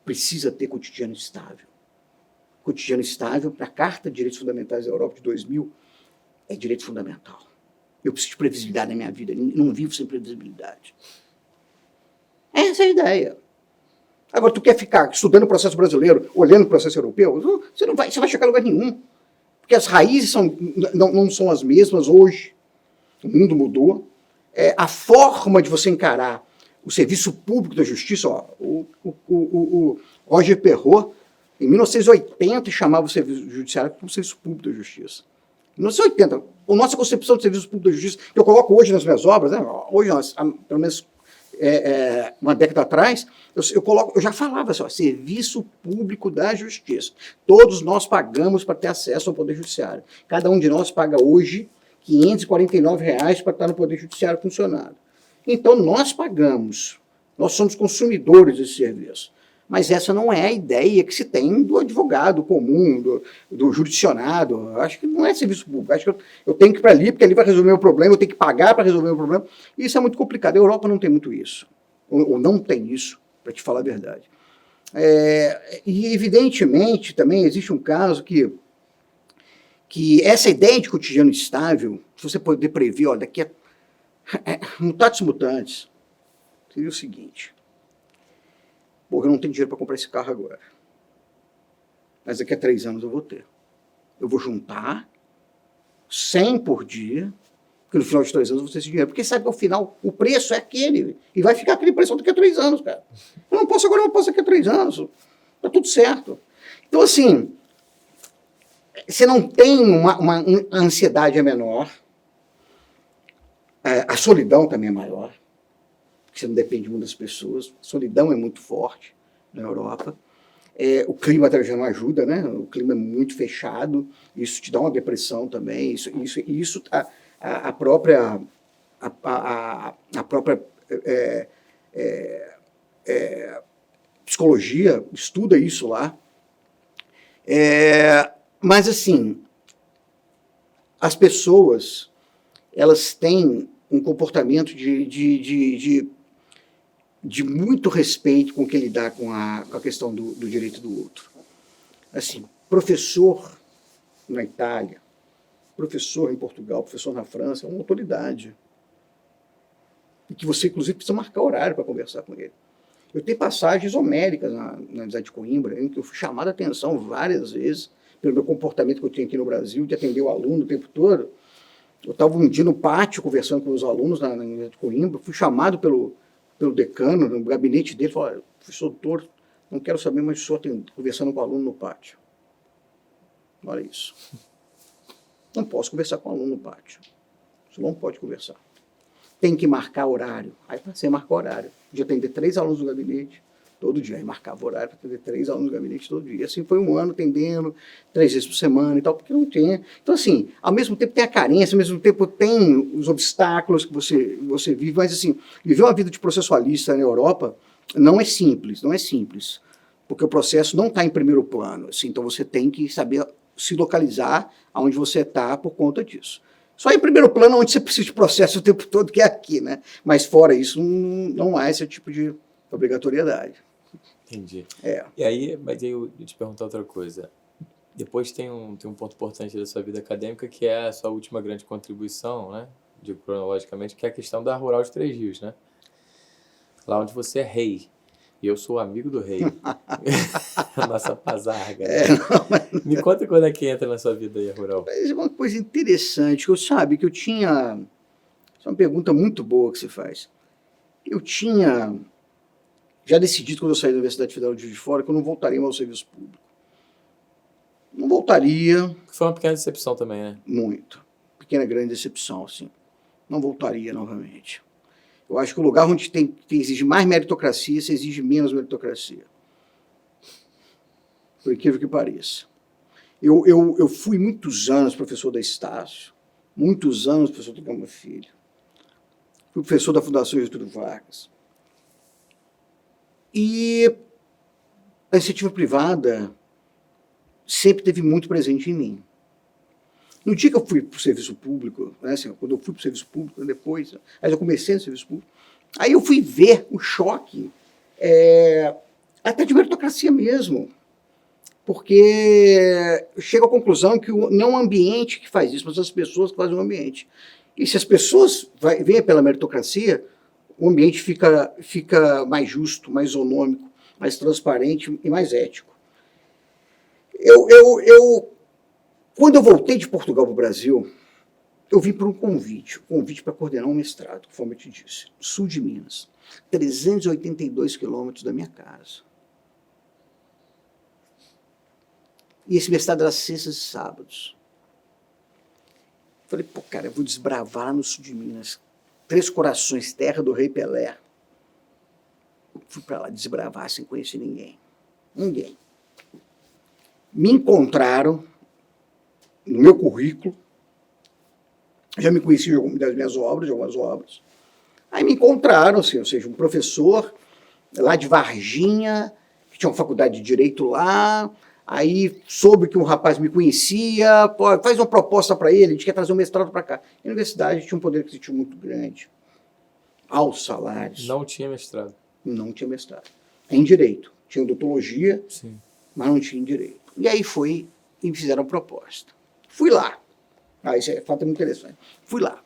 Precisa ter cotidiano estável. Cotidiano estável, para a Carta de Direitos Fundamentais da Europa de 2000, é direito fundamental. Eu preciso de previsibilidade na minha vida. Não vivo sem previsibilidade. Essa é a ideia. Agora, tu quer ficar estudando o processo brasileiro, olhando o processo europeu, você vai chegar a lugar nenhum. Porque as raízes não são as mesmas hoje. O mundo mudou. A forma de você encarar o serviço público da justiça, ó, o Roger Perrot, em 1980, chamava o serviço judiciário como serviço público da justiça. Em 1980, a nossa concepção de serviço público da justiça, que eu coloco hoje nas minhas obras, né, hoje, pelo menos uma década atrás, eu já falava assim, ó, serviço público da justiça. Todos nós pagamos para ter acesso ao Poder Judiciário. Cada um de nós paga hoje R$ 549 para estar no Poder Judiciário funcionando. Então, nós pagamos, nós somos consumidores desse serviço. Mas essa não é a ideia que se tem do advogado comum, do jurisdicionado. Eu acho que não é serviço público. Eu acho que eu tenho que ir para ali, porque ali vai resolver o meu problema, eu tenho que pagar para resolver o meu problema. Isso é muito complicado. A Europa não tem muito isso. Ou não tem isso, para te falar a verdade. E, evidentemente, também existe um caso que essa ideia de cotidiano estável, se você poder prever, ó, daqui a mutatis mutandis, seria o seguinte: eu não tenho dinheiro para comprar esse carro agora, mas daqui a 3 anos eu vou ter. Eu vou juntar 100 por dia, porque no final de 3 anos eu vou ter esse dinheiro, porque sabe que ao final o preço é aquele, e vai ficar aquele preço daqui a 3 anos, cara. Eu não posso agora, eu não posso daqui a 3 anos, tá tudo certo. Então, assim, você não tem uma ansiedade é menor, a solidão também é maior, porque você não depende muito das pessoas, a solidão é muito forte na Europa, o clima já não ajuda, né? O clima é muito fechado, isso te dá uma depressão também, isso a própria psicologia estuda isso lá. Mas, assim, as pessoas, elas têm um comportamento de muito respeito com o que lidar com a questão do direito do outro. Assim, professor na Itália, professor em Portugal, professor na França, é uma autoridade. E que você, inclusive, precisa marcar horário para conversar com ele. Eu tenho passagens homéricas na Universidade de Coimbra, em que eu fui chamado a atenção várias vezes pelo meu comportamento que eu tinha aqui no Brasil, de atender o aluno o tempo todo. Eu estava um dia no pátio conversando com os alunos na Universidade de Coimbra, fui chamado pelo decano, no gabinete dele, falou: professor doutor, não quero saber mais só conversando com o aluno no pátio. Olha isso. Não posso conversar com o aluno no pátio. Você não pode conversar. Tem que marcar horário. Aí você marca horário. De atender 3 alunos no gabinete todo dia. Aí marcava horário para atender 3 alunos no gabinete todo dia. E assim foi um ano atendendo 3 vezes por semana e tal, porque não tinha. Então, assim, ao mesmo tempo tem a carência, ao mesmo tempo tem os obstáculos que você vive, mas, assim, viver uma vida de processualista na Europa não é simples, não é simples. Porque o processo não está em primeiro plano. Assim, então você tem que saber se localizar aonde você está por conta disso. Só em primeiro plano, onde você precisa de processo o tempo todo, que é aqui, né? Mas fora isso, não há esse tipo de obrigatoriedade. Entendi. E aí, mas aí eu te perguntar outra coisa. Depois tem um ponto importante da sua vida acadêmica, que é a sua última grande contribuição, né? Digo cronologicamente, que é a questão da Rural de Três Rios, né? Lá onde você é rei. E eu sou amigo do rei. A nossa pazarga. Né? Me conta quando é que entra na sua vida aí a Rural. É uma coisa interessante, que eu tinha... Isso é uma pergunta muito boa que você faz. Eu tinha já decidido, quando eu saí da Universidade Federal de Juiz de Fora, que eu não voltaria mais ao serviço público. Não voltaria. Foi uma pequena decepção também, né? Muito. Pequena, grande decepção, assim. Não voltaria novamente. Eu acho que o lugar onde exige mais meritocracia, se exige menos meritocracia. Por incrível que pareça. Eu fui muitos anos professor da Estácio, muitos anos professor do Gama Filho. Fui professor da Fundação Getúlio Vargas. E a iniciativa privada sempre teve muito presente em mim. No dia que eu fui para o serviço público, né, assim, quando eu fui para o serviço público, depois, aí eu comecei no serviço público, aí eu fui ver o choque, até de meritocracia mesmo, porque eu chego à conclusão que não é o ambiente que faz isso, mas as pessoas que fazem o ambiente. E se as pessoas vêm pela meritocracia, o ambiente fica mais justo, mais isonômico, mais transparente e mais ético. Quando eu voltei de Portugal para o Brasil, eu vim por um convite para coordenar um mestrado, conforme eu te disse, sul de Minas, 382 quilômetros da minha casa. E esse mestrado era sextas e sábados. Falei, pô, cara, eu vou desbravar no sul de Minas, Três Corações, terra do Rei Pelé. Fui para lá desbravar sem conhecer ninguém. Ninguém. Me encontraram no meu currículo, já me conheciam das minhas obras, de algumas obras. Aí me encontraram, assim, ou seja, um professor lá de Varginha, que tinha uma faculdade de Direito lá, aí soube que um rapaz me conhecia, pô, faz uma proposta para ele, a gente quer trazer um mestrado para cá. A universidade tinha um poder aquisitivo muito grande, altos salários. Não tinha mestrado. Não tinha mestrado. Em Direito. Tinha odontologia, sim, mas não tinha em Direito. E aí foi e me fizeram proposta. Fui lá. Isso é fato muito interessante. Fui lá.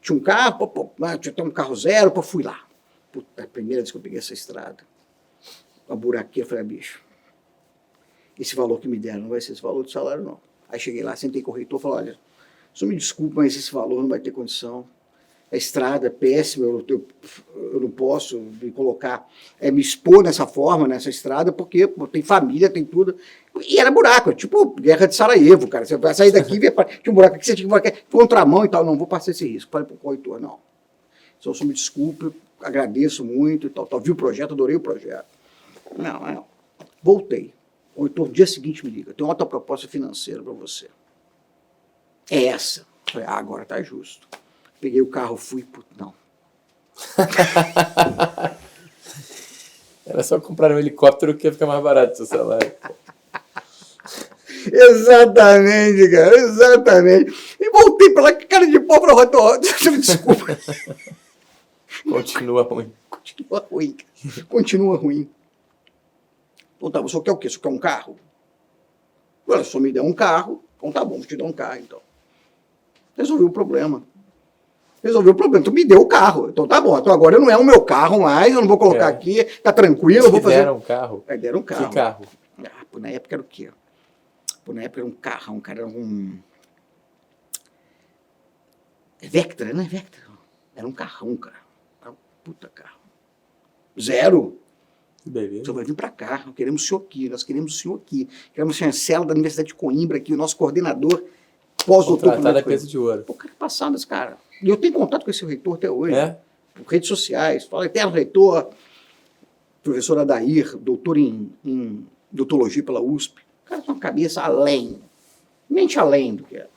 Tinha um carro, tinha até um carro zero, fui lá. Puta, a primeira vez que eu peguei essa estrada, a buraqueira, eu falei, bicho, esse valor que me deram não vai ser esse valor de salário, não. Aí cheguei lá, sentei com o reitor e falei, olha, só me desculpa, mas esse valor não vai ter condição. A estrada é péssima, eu não posso me colocar, me expor nessa forma, nessa estrada, porque tem família, tem tudo. E era buraco, tipo guerra de Sarajevo, cara. Você vai sair daqui, tinha um buraco aqui, você tinha que contramão e tal. Não, vou passar esse risco. Falei para o corretor, não. Só me desculpe, agradeço muito e tal. Vi o projeto, adorei o projeto. Não. Voltei. O corretor, no dia seguinte, me liga, tem uma outra proposta financeira para você. É essa. Falei, agora tá justo. Peguei o carro, fui, não. Era só comprar um helicóptero que ia ficar mais barato o seu salário. Exatamente, cara, exatamente. E voltei pra lá, que cara de pau pra rotor. Desculpa. Continua ruim. Continua ruim. Então tá, você quer o quê? Você quer um carro? Olha, só me deu um carro, então tá bom, vou te dar um carro, então. Resolveu o problema. Então me deu o carro. Então tá bom, então agora não é o meu carro mais, eu não vou colocar aqui, tá tranquilo, eu vou fazer... Deram um carro? Deram um carro. Que carro? Na época era o quê? Na época era um carrão, cara, era um... Vectra, né? Vectra. Era um carrão, cara. Era um puta carro. Zero. Beleza. Você vai vir pra cá, nós queremos o senhor aqui, Queremos a chancela da Universidade de Coimbra aqui, o nosso coordenador pós-doutor. Contratado a peso de ouro. Pô, cara, passado esse cara. E eu tenho contato com esse reitor até hoje. Por redes sociais. Fala, eterno reitor, professor Adair, doutor em odontologia pela USP. O cara tem uma cabeça mente além do que era.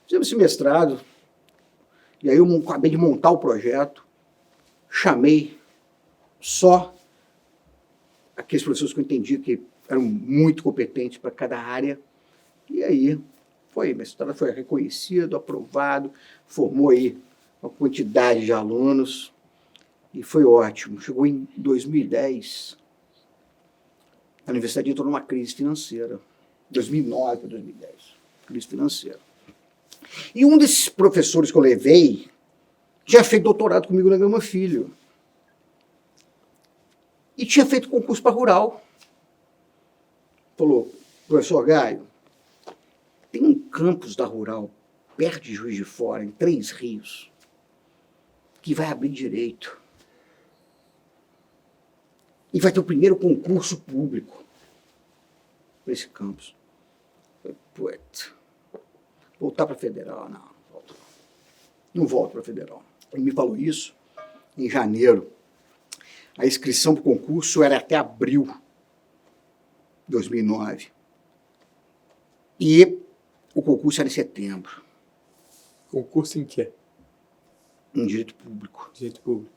Fizemos esse mestrado, e aí eu acabei de montar o projeto, chamei só aqueles professores que eu entendi que eram muito competentes para cada área, e aí foi, meu mestrado foi reconhecido, aprovado, formou aí uma quantidade de alunos, e foi ótimo. Chegou em 2010, a universidade entrou numa crise financeira, 2009 para 2010, crise financeira. E um desses professores que eu levei já fez doutorado comigo na Gama Filho. E tinha feito concurso para rural. Falou, professor Gaio, tem um campus da rural, perto de Juiz de Fora, em Três Rios, que vai abrir direito. E vai ter o primeiro concurso público para esse campus. Puta, voltar para a Federal? Não volto para a Federal. Ele me falou isso em janeiro. A inscrição para o concurso era até abril de 2009. E o concurso era em setembro. Concurso em quê? Em direito público. Direito público.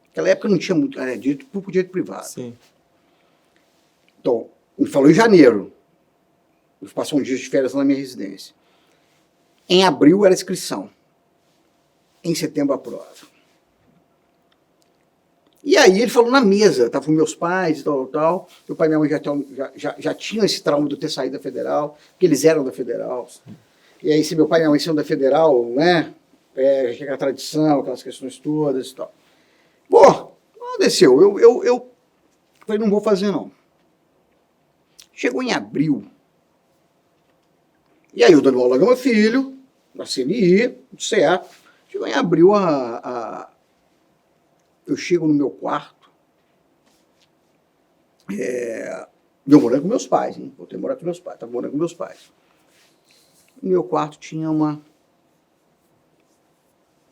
Naquela época não tinha muito. Era direito público e direito privado. Sim. Então, me falou em janeiro. Eu passei uns dias de férias na minha residência. Em abril era a inscrição. Em setembro a prova. E aí ele falou na mesa, estava com meus pais e tal. Meu pai e minha mãe já tinham esse trauma de eu ter saído da Federal, porque eles eram da Federal. E aí se meu pai e minha mãe são da Federal, né? chega a tradição, aquelas questões todas e tal. Pô, desceu. Eu falei, não vou fazer não. Chegou em abril. E aí eu dando aula ao meu filho, na CNI, tudo certo. Chegou em abril, eu chego no meu quarto, eu morando com meus pais, hein? Voltei a morar com meus pais, estava morando com meus pais. No meu quarto tinha uma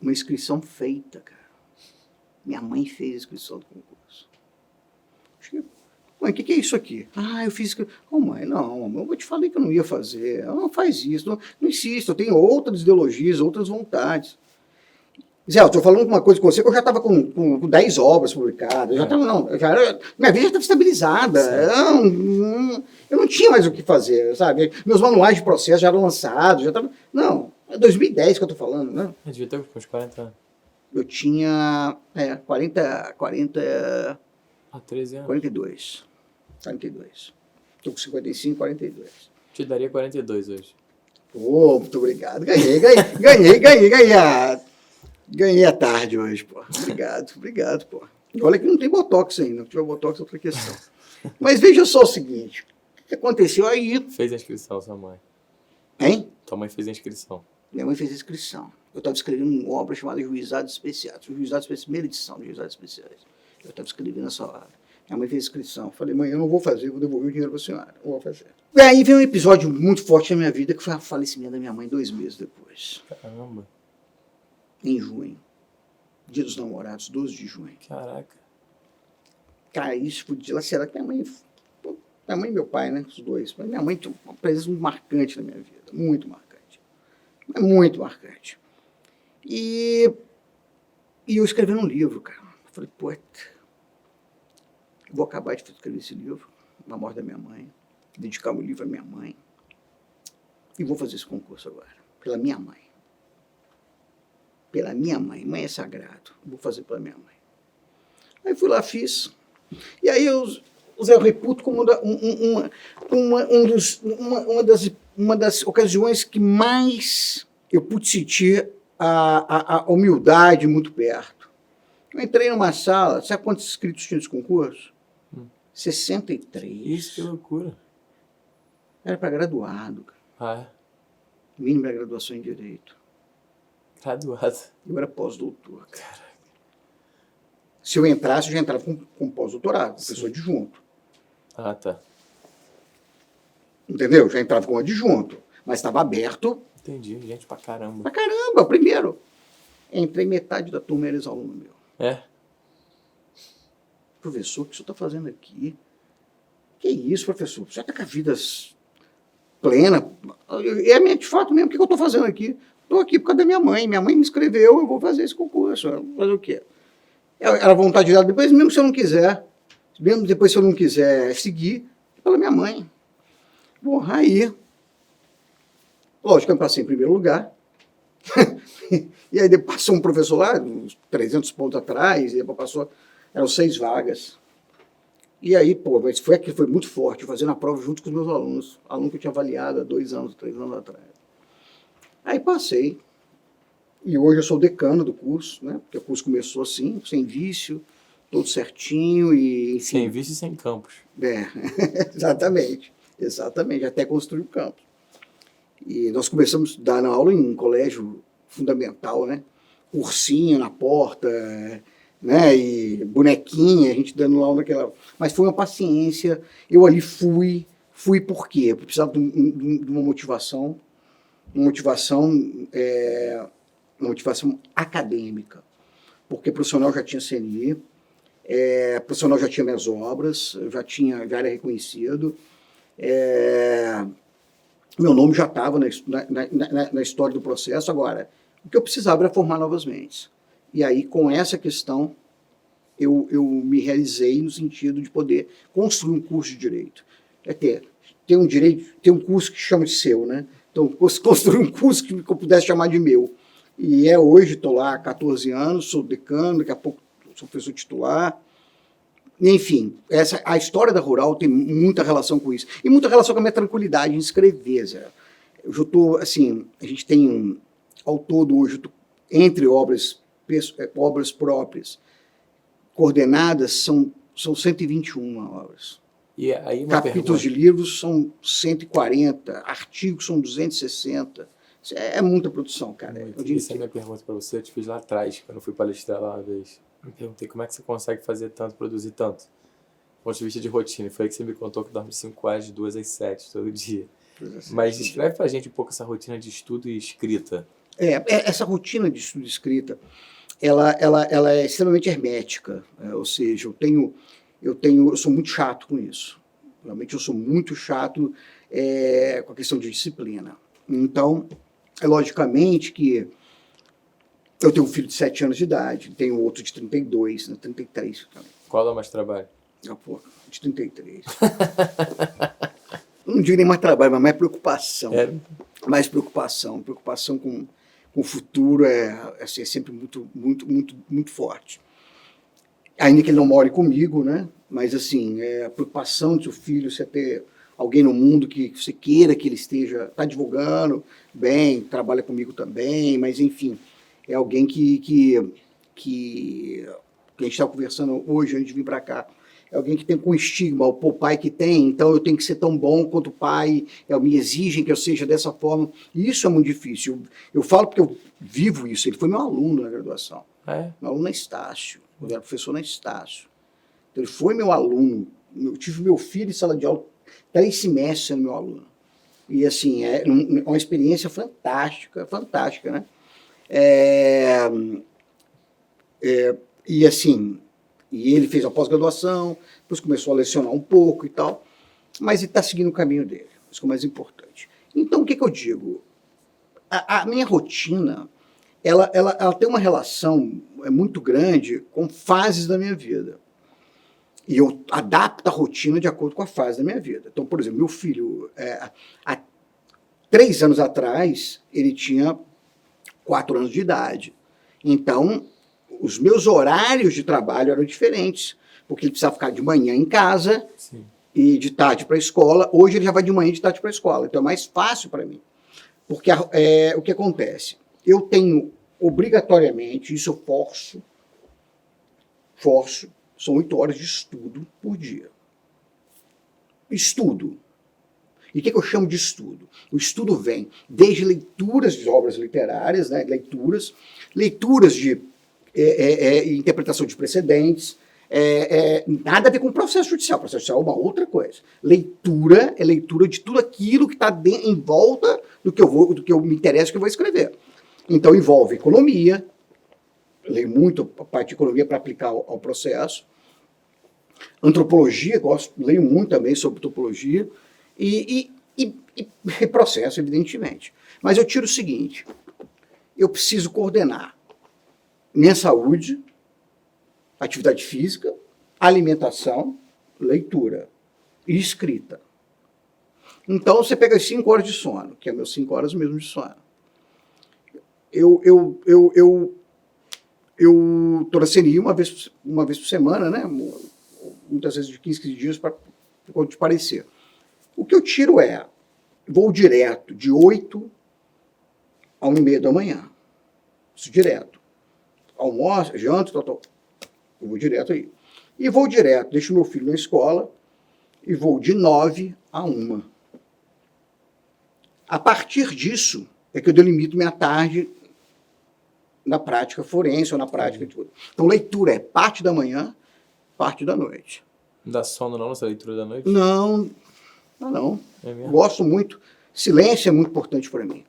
inscrição feita, cara. Minha mãe fez a inscrição do concurso. Mãe, o que é isso aqui? Eu fiz isso. Oh, mãe, não, eu te falei que eu não ia fazer. Não faz isso, não insista, eu tenho outras ideologias, outras vontades. Zé, eu estou falando uma coisa com você que eu já estava com 10 obras publicadas. Minha vida já estava estabilizada. Eu não tinha mais o que fazer, sabe? Meus manuais de processo já eram lançados. Não, é 2010 que eu estou falando, né? Eu devia ter uns 40 anos. Eu tinha 13 anos. 42. Estou com 55, 42. Te daria 42 hoje. Pô, muito obrigado. Ganhei a tarde hoje, pô. Obrigado, pô. Olha que não tem botox ainda. Se tiver botox é outra questão. Mas veja só o seguinte. O que aconteceu aí? Fez a inscrição, sua mãe. Hein? Tua mãe fez a inscrição. Minha mãe fez a inscrição. Eu estava escrevendo uma obra chamada Juizados Especiais. Primeira edição de Juizados Especiais. Eu estava escrevendo essa obra. Minha mãe fez a inscrição. Falei, mãe, eu não vou fazer, vou devolver o dinheiro para a senhora. Não vou fazer. E aí veio um episódio muito forte na minha vida, que foi o falecimento da minha mãe 2 meses depois. Caramba. Em junho. Dia dos Namorados, 12 de junho. Caraca. Cara, isso foi dilacerado. Minha mãe e meu pai, né? Os dois. Mas minha mãe tinha uma presença muito marcante na minha vida. Muito marcante. Mas muito marcante. E eu escrevendo um livro, cara. Eu falei, vou acabar de escrever esse livro, na morte da minha mãe, dedicar o livro à minha mãe, e vou fazer esse concurso agora, pela minha mãe. Pela minha mãe. Mãe é sagrado. Vou fazer pela minha mãe. Aí fui lá, fiz. E aí eu reputo como uma das ocasiões que mais eu pude sentir a humildade muito perto. Eu entrei numa sala, sabe quantos inscritos tinha nesse concurso? 63. Isso, que loucura. Era para graduado, cara. Mínima graduação em Direito. Graduado. Eu era pós-doutor. Caraca. Se eu entrasse, eu já entrava com pós-doutorado, com pessoa adjunto. Tá. Entendeu? Já entrava como adjunto. Mas estava aberto. Entendi, gente pra caramba. Pra caramba, primeiro. Entrei, metade da turma era ex-aluno meu. Professor, o que o senhor está fazendo aqui? Que isso, professor? O senhor está com a vida plena. De fato mesmo, o que eu estou fazendo aqui? Estou aqui por causa da minha mãe. Minha mãe me escreveu, eu vou fazer esse concurso. Fazer o quê? Era vontade dela. Depois, mesmo se eu não quiser, seguir, pela minha mãe. Bom, aí, lógico que eu passei em primeiro lugar. E aí depois passou um professor lá, uns 300 pontos atrás, e depois passou, eram 6 vagas. E aí, mas foi muito forte, fazendo a prova junto com os meus alunos. Aluno que eu tinha avaliado há 2 anos, 3 anos atrás. Aí passei. E hoje eu sou decano do curso, né? Porque o curso começou assim, sem vício, tudo certinho e... Enfim. Sem vício e sem campus. Exatamente, até construir o campus. E nós começamos a dar aula em um colégio fundamental, né? Ursinho na porta, né? E bonequinha, a gente dando aula naquela... Mas foi uma paciência, eu ali fui por quê? Eu precisava de uma motivação acadêmica, porque profissional já tinha CNI, profissional já tinha minhas obras, já era reconhecido, meu nome já estava na história do processo. Agora, o que eu precisava era formar novas mentes. E aí, com essa questão, eu me realizei no sentido de poder construir um curso de direito. Ter um curso que chama de seu, né? Então, construir um curso que eu pudesse chamar de meu. E hoje, estou lá há 14 anos, sou decano, daqui a pouco sou professor titular. Enfim, a história da Rural tem muita relação com isso. E muita relação com a minha tranquilidade em escrever, Zé. Eu já estou, assim, a gente tem, ao todo hoje, entre obras próprias coordenadas, são 121 obras. E aí Capítulos de livros são 140, artigos são 260. É muita produção, cara. Essa é a minha pergunta para você. Eu te fiz lá atrás, quando eu fui palestrar lá uma vez. Eu perguntei como é que você consegue fazer tanto, produzir tanto. Do ponto de vista de rotina. Foi aí que você me contou que dorme de 5 horas, de 2 às 7 todo dia. Mas descreve pra gente um pouco essa rotina de estudo e escrita. Essa rotina de estudo e escrita, ela é extremamente hermética. Ou seja, eu sou muito chato com isso. Realmente eu sou muito chato com a questão de disciplina. Então, logicamente que eu tenho um filho de 7 anos de idade, tenho outro de 32, 33 também. Qual dá mais trabalho? De 33. Eu não digo nem mais trabalho, mas mais preocupação. Mais preocupação. Preocupação com o futuro é sempre muito, muito, muito, muito forte. Ainda que ele não more comigo, né? Mas assim, a preocupação do seu filho, você ter alguém no mundo que você queira que ele está divulgando bem, trabalha comigo também, mas enfim, é alguém que a gente estava conversando hoje antes de vir para cá, é alguém que tem com estigma, o pai que tem, então eu tenho que ser tão bom quanto o pai, me exigem que eu seja dessa forma, e isso é muito difícil. Eu falo porque eu vivo isso, ele foi meu aluno na graduação, meu aluno na Estácio, eu era professor na Estácio, então ele foi meu aluno, eu tive meu filho em sala de aula 3 semestres sendo meu aluno, e assim, é uma experiência fantástica, né? E assim, e ele fez a pós-graduação, depois começou a lecionar um pouco e tal, mas ele está seguindo o caminho dele, isso que é o mais importante. Então, o que eu digo? A minha rotina, ela tem uma relação muito grande com fases da minha vida. E eu adapto a rotina de acordo com a fase da minha vida. Então, por exemplo, meu filho, há 3 anos atrás, ele tinha 4 anos de idade. Então, os meus horários de trabalho eram diferentes, porque ele precisava ficar de manhã em casa. Sim. E de tarde para a escola. Hoje ele já vai de manhã e de tarde para a escola. Então é mais fácil para mim. Porque o que acontece? Eu tenho obrigatoriamente, isso eu forço, são 8 horas de estudo por dia. Estudo. E o que eu chamo de estudo? O estudo vem desde leituras de obras literárias, né, leituras de interpretação de precedentes, nada a ver com o processo judicial. O processo judicial é uma outra coisa. Leitura é leitura de tudo aquilo que está em volta do que eu me interessa, que eu vou escrever. Então envolve economia, leio muito a parte de economia para aplicar ao processo, antropologia, leio muito também sobre antropologia, e processo, evidentemente. Mas eu tiro o seguinte, eu preciso coordenar minha saúde, atividade física, alimentação, leitura e escrita. Então, você pega as 5 horas de sono, que é meus 5 horas mesmo de sono. Eu torceria uma vez por semana, né? Muitas vezes de 15 dias, para te parecer. O que eu tiro vou direto de 8 a 1h30 da manhã. Isso direto. Almoço, janto, tal. Eu vou direto aí. E vou direto, deixo meu filho na escola e vou de 9 a 1. A partir disso é que eu delimito minha tarde na prática forense ou na prática de tudo. Então, leitura é parte da manhã, parte da noite. Não dá sono não nessa leitura da noite? Não. É mesmo? Gosto muito. Silêncio é muito importante para mim.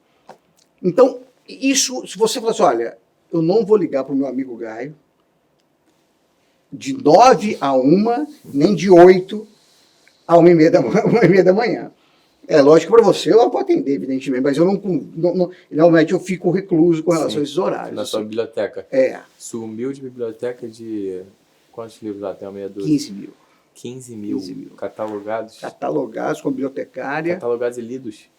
Então, isso, se você falar assim, olha, eu não vou ligar para o meu amigo Gaio de 9 a 1, nem de 8 a 1h30 da manhã. É lógico para você, eu vou atender, evidentemente, mas eu normalmente eu fico recluso com relação a esses horários. Na sua biblioteca? Sua humilde biblioteca de... Quantos livros lá tem? 15 mil. 15 mil catalogados? Catalogados com a bibliotecária. Catalogados e lidos?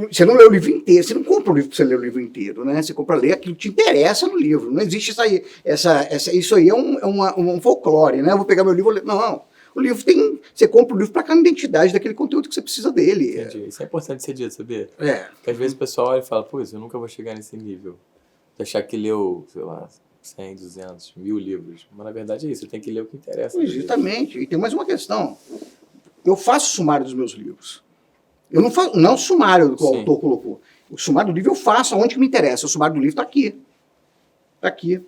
Você não lê o livro inteiro, você não compra o livro para você ler o livro inteiro, né? Você compra ler aquilo que te interessa no livro. Não existe isso aí. Isso aí é um folclore, né? Eu vou pegar meu livro e ler. Não. O livro você compra o livro para cada identidade daquele conteúdo que você precisa dele. Entendi. Isso é importante ser dito, sabia? Porque às vezes o pessoal olha e fala, pô, eu nunca vou chegar nesse nível. achar que leu, sei lá, 100, 200, 1000 livros. Mas na verdade é isso, você tem que ler o que interessa. Exatamente. E tem mais uma questão. Eu faço sumário dos meus livros. Eu não faço, não é o sumário que o autor colocou. O sumário do livro eu faço aonde que me interessa. O sumário do livro está aqui. Está aqui.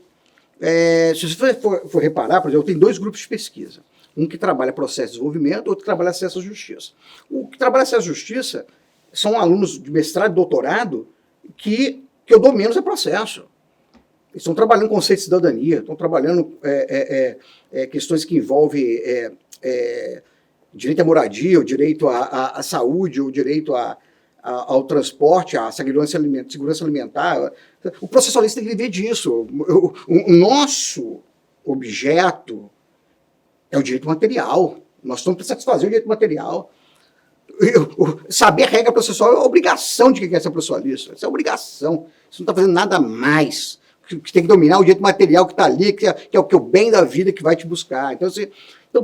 Se você for reparar, por exemplo, eu tenho 2 grupos de pesquisa. Um que trabalha processo de desenvolvimento, outro que trabalha acesso à justiça. O que trabalha acesso à justiça são alunos de mestrado e doutorado que eu dou menos é processo. Eles estão trabalhando conceito de cidadania, estão trabalhando questões que envolvem direito à moradia, o direito à saúde, o direito ao transporte, à segurança alimentar. O processualista tem que viver disso. O nosso objeto é o direito material. Nós estamos para satisfazer o direito material. Saber a regra processual é a obrigação de quem quer ser processualista. Isso é obrigação. Você não está fazendo nada mais. Você tem que dominar o direito material que está ali, que é o bem da vida que vai te buscar. Então,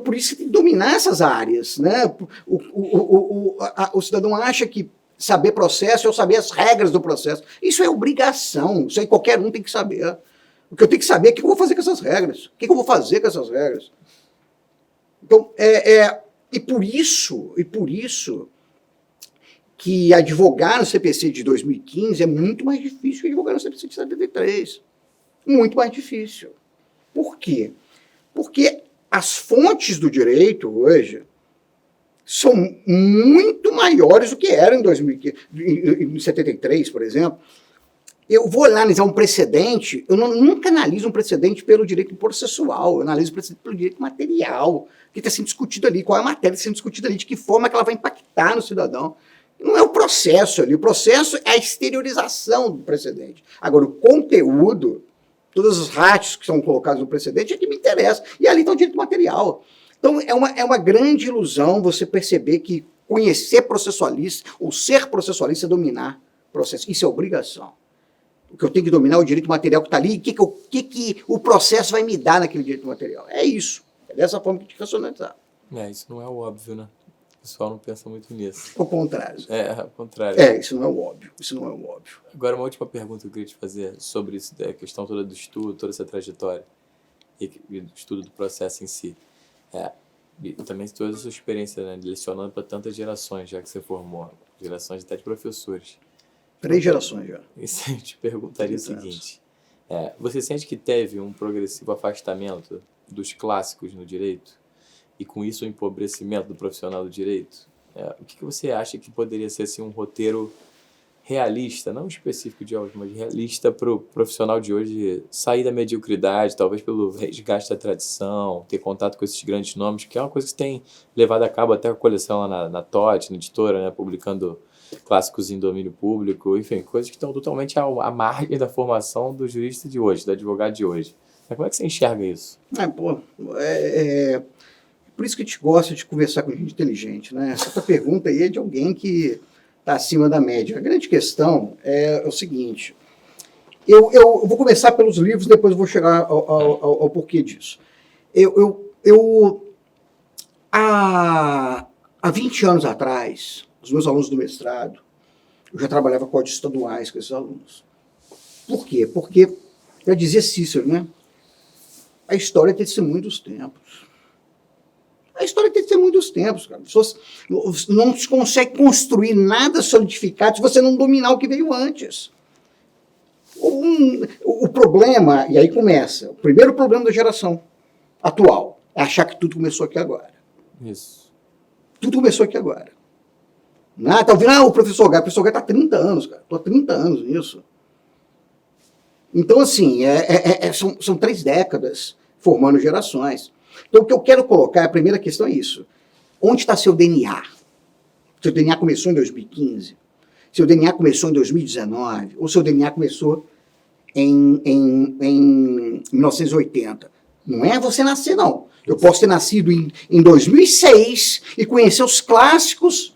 por isso você tem que dominar essas áreas. Né? O cidadão acha que saber processo é saber as regras do processo. Isso é obrigação. Isso aí qualquer um tem que saber. O que eu tenho que saber é o que eu vou fazer com essas regras. O que eu vou fazer com essas regras. Então, e por isso que advogar no CPC de 2015 é muito mais difícil que advogar no CPC de 73. Muito mais difícil. Por quê? Porque as fontes do direito hoje são muito maiores do que eram em 2015, em 73, por exemplo. Eu vou analisar um precedente, eu nunca analiso um precedente pelo direito processual, eu analiso o precedente pelo direito material, que está sendo discutido ali, qual é a matéria que está sendo discutida ali, de que forma que ela vai impactar no cidadão. Não é o processo ali, o processo é a exteriorização do precedente. Agora, o conteúdo, todos os ratios que são colocados no precedente é que me interessa, e ali está o direito material. Então, é uma grande ilusão você perceber que conhecer processualista, ou ser processualista é dominar processo. Isso é obrigação. O que eu tenho que dominar é o direito material que está ali, e o que o processo vai me dar naquele direito material. É isso. É dessa forma que tem que racionalizar. Isso não é o óbvio, né? O pessoal não pensa muito nisso. Ao contrário. Ao contrário. Isso não é o óbvio. Isso não é o óbvio. Agora, uma última pergunta que eu queria te fazer sobre isso, a questão toda do estudo, toda essa trajetória, e do estudo do processo em si. E também toda a sua experiência, né, lecionando para tantas gerações, já que você formou, gerações até de professores. 3 gerações já. Isso, eu te perguntaria o seguinte, você sente que teve um progressivo afastamento dos clássicos no direito e com isso o empobrecimento do profissional do direito? O que você acha que poderia ser assim, um roteiro realista, não específico de hoje, mas realista para o profissional de hoje sair da mediocridade, talvez pelo resgate da tradição, ter contato com esses grandes nomes, que é uma coisa que você tem levado a cabo até a coleção lá na TOT, na editora, né, publicando clássicos em domínio público, enfim, coisas que estão totalmente à margem da formação do jurista de hoje, do advogado de hoje. Mas como é que você enxerga isso? Por isso que a gente gosta de conversar com gente inteligente, né? Essa pergunta aí é de alguém que está acima da média. A grande questão é o seguinte, eu vou começar pelos livros, depois eu vou chegar ao porquê disso. Há 20 anos atrás, os meus alunos do mestrado, eu já trabalhava códigos estaduais com esses alunos. Por quê? Porque, já dizia Cícero, né? A história é testemunho dos tempos. A história é testemunho dos tempos, cara. Não se consegue construir nada solidificado se você não dominar o que veio antes. O problema, e aí começa, o primeiro problema da geração atual é achar que tudo começou aqui agora. Isso. Tudo começou aqui agora. Tá ouvindo? O professor Gai está há 30 anos, cara. Estou há 30 anos nisso. Então, assim, são 3 décadas formando gerações. Então, o que eu quero colocar, a primeira questão é isso. Onde está seu DNA? Seu DNA começou em 2015? Seu DNA começou em 2019? Ou seu DNA começou em 1980? Não é você nascer, não. Eu posso ter nascido em 2006 e conhecer os clássicos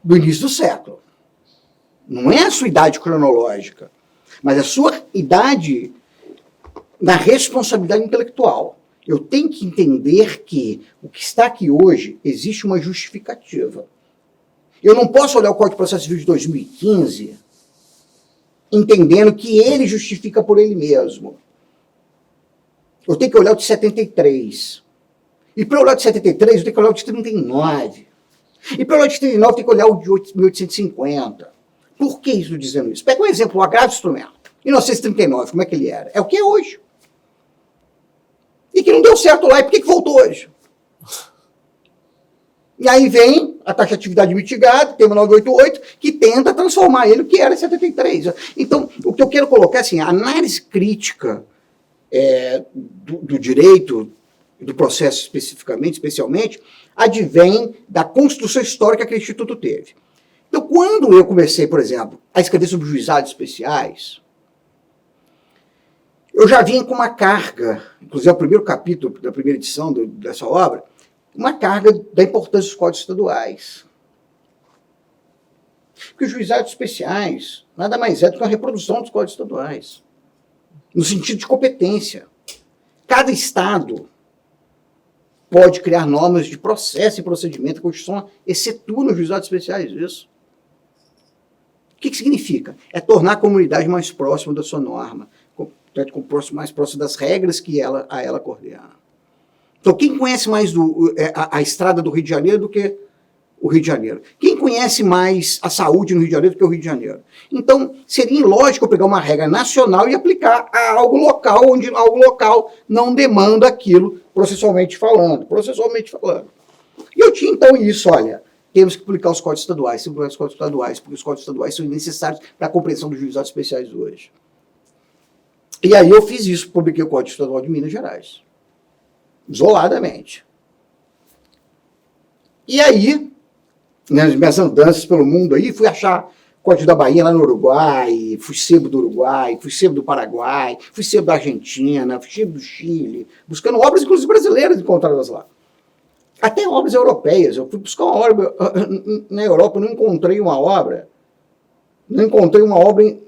do início do século. Não é a sua idade cronológica, mas a sua idade na responsabilidade intelectual. Eu tenho que entender que o que está aqui hoje existe uma justificativa. Eu não posso olhar o Código de Processo Civil de 2015 entendendo que ele justifica por ele mesmo. Eu tenho que olhar o de 73. E para olhar o de 73, eu tenho que olhar o de 39. E para olhar o de 39, eu tenho que olhar o de 1850. Por que isso dizendo isso? Pega um exemplo, o agravo instrumento. Em 1939, como é que ele era? É o que é hoje. E que não deu certo lá, e por que voltou hoje? E aí vem a taxatividade mitigada, tema 988, que tenta transformar ele o que era em 73. Então, o que eu quero colocar é assim, a análise crítica do direito, do processo especialmente, advém da construção histórica que o Instituto teve. Então, quando eu comecei, por exemplo, a escrever sobre juizados especiais, eu já vinha com uma carga, inclusive o primeiro capítulo da primeira edição dessa obra, uma carga da importância dos códigos estaduais. Porque os juizados especiais nada mais é do que uma reprodução dos códigos estaduais, no sentido de competência. Cada estado pode criar normas de processo e procedimento, a Constituição excetua nos juizados especiais isso. O que significa? É tornar a comunidade mais próxima da sua norma, mais próxima das regras que a ela coordena. Então, quem conhece mais a estrada do Rio de Janeiro do que o Rio de Janeiro? Quem conhece mais a saúde no Rio de Janeiro do que o Rio de Janeiro? Então, seria ilógico eu pegar uma regra nacional e aplicar a algo local, onde algo local não demanda aquilo processualmente falando. E eu tinha, então, isso, olha, temos que publicar os códigos estaduais, porque os códigos estaduais são necessários para a compreensão dos juizados especiais hoje. E aí eu fiz isso, publiquei o Código Estadual de Minas Gerais. Isoladamente. E aí, nas minhas andanças pelo mundo aí, fui achar Código da Bahia lá no Uruguai, fui sebo do Uruguai, fui sebo do Paraguai, fui sebo da Argentina, fui sebo do Chile, buscando obras, inclusive brasileiras, encontradas lá. Até obras europeias. Eu fui buscar uma obra na Europa, não encontrei uma obra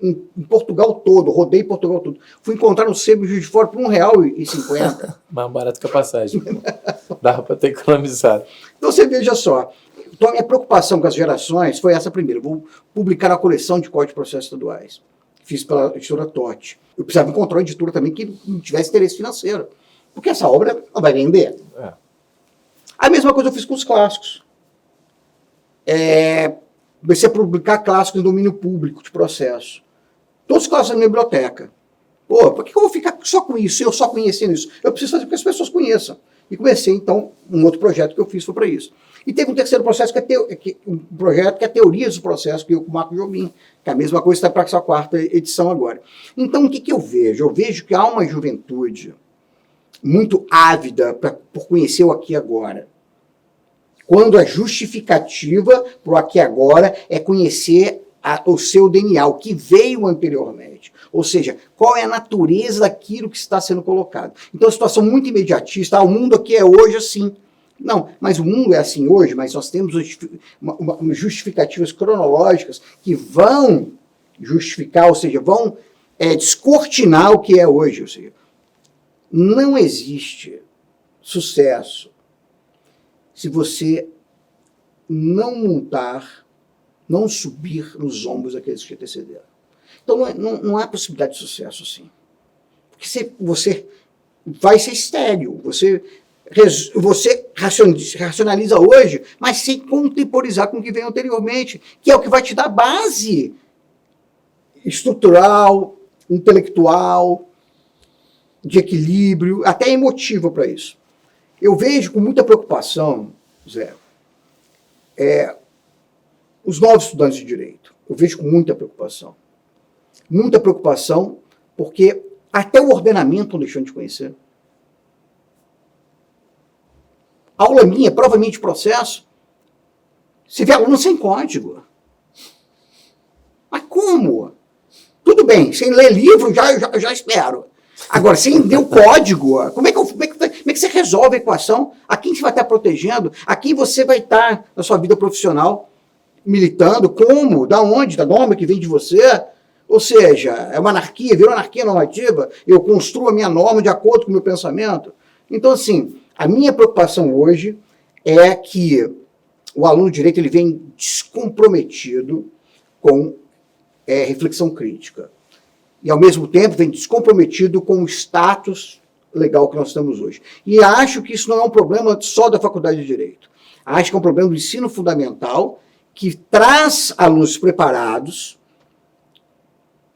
em Portugal todo, rodei Portugal todo. Fui encontrar no sebo de Fora por R$1,50. Mais barato que a passagem. Dava para ter economizado. Então você veja só. Então a minha preocupação com as gerações foi essa primeira. Vou publicar a coleção de códigos de processos estaduais. Fiz pela editora Totti. Eu precisava encontrar uma editora também que não tivesse interesse financeiro. Porque essa obra não vai vender. A mesma coisa eu fiz com os clássicos. Comecei a publicar clássicos em domínio público de processo. Todos os clássicos da minha biblioteca. Pô, por que eu vou ficar só com isso? Eu só conhecendo isso? Eu preciso fazer com que as pessoas conheçam. E comecei, então, um outro projeto que eu fiz foi para isso. E teve um terceiro processo, um projeto que é a teoria dos processos, que eu com o Marco Jobim, que é a mesma coisa está para a sua quarta edição agora. Então, o que eu vejo? Eu vejo que há uma juventude muito ávida por conhecer o aqui e agora. Quando a justificativa para o aqui e agora é conhecer o seu DNA, o que veio anteriormente. Ou seja, qual é a natureza daquilo que está sendo colocado. Então, a situação muito imediatista, o mundo aqui é hoje assim. Não, mas o mundo é assim hoje, mas nós temos justificativas cronológicas que vão justificar, ou seja, vão descortinar o que é hoje. Ou seja, não existe sucesso se você não montar, não subir nos ombros daqueles que te antecederam. Então não há possibilidade de sucesso assim. Porque você vai ser estéril, você racionaliza hoje, mas sem contemporizar com o que veio anteriormente, que é o que vai te dar base estrutural, intelectual, de equilíbrio, até emotivo para isso. Eu vejo com muita preocupação, Zé, os novos estudantes de direito. Eu vejo com muita preocupação. Muita preocupação, porque até o ordenamento estão deixando de conhecer. Aula minha, prova minha de processo, você vê aluno sem código. Mas como? Tudo bem, sem ler livro, já espero. Agora, sem ler o código, como é que você resolve a equação? A quem você vai estar protegendo? A quem você vai estar na sua vida profissional militando? Como? Da onde? Da norma que vem de você? Ou seja, é uma anarquia, virou anarquia normativa, eu construo a minha norma de acordo com o meu pensamento. Então, assim, a minha preocupação hoje é que o aluno de direito ele vem descomprometido com reflexão crítica. e ao mesmo tempo vem descomprometido com o status legal que nós temos hoje. E acho que isso não é um problema só da Faculdade de Direito. Acho que é um problema do ensino fundamental que traz alunos preparados,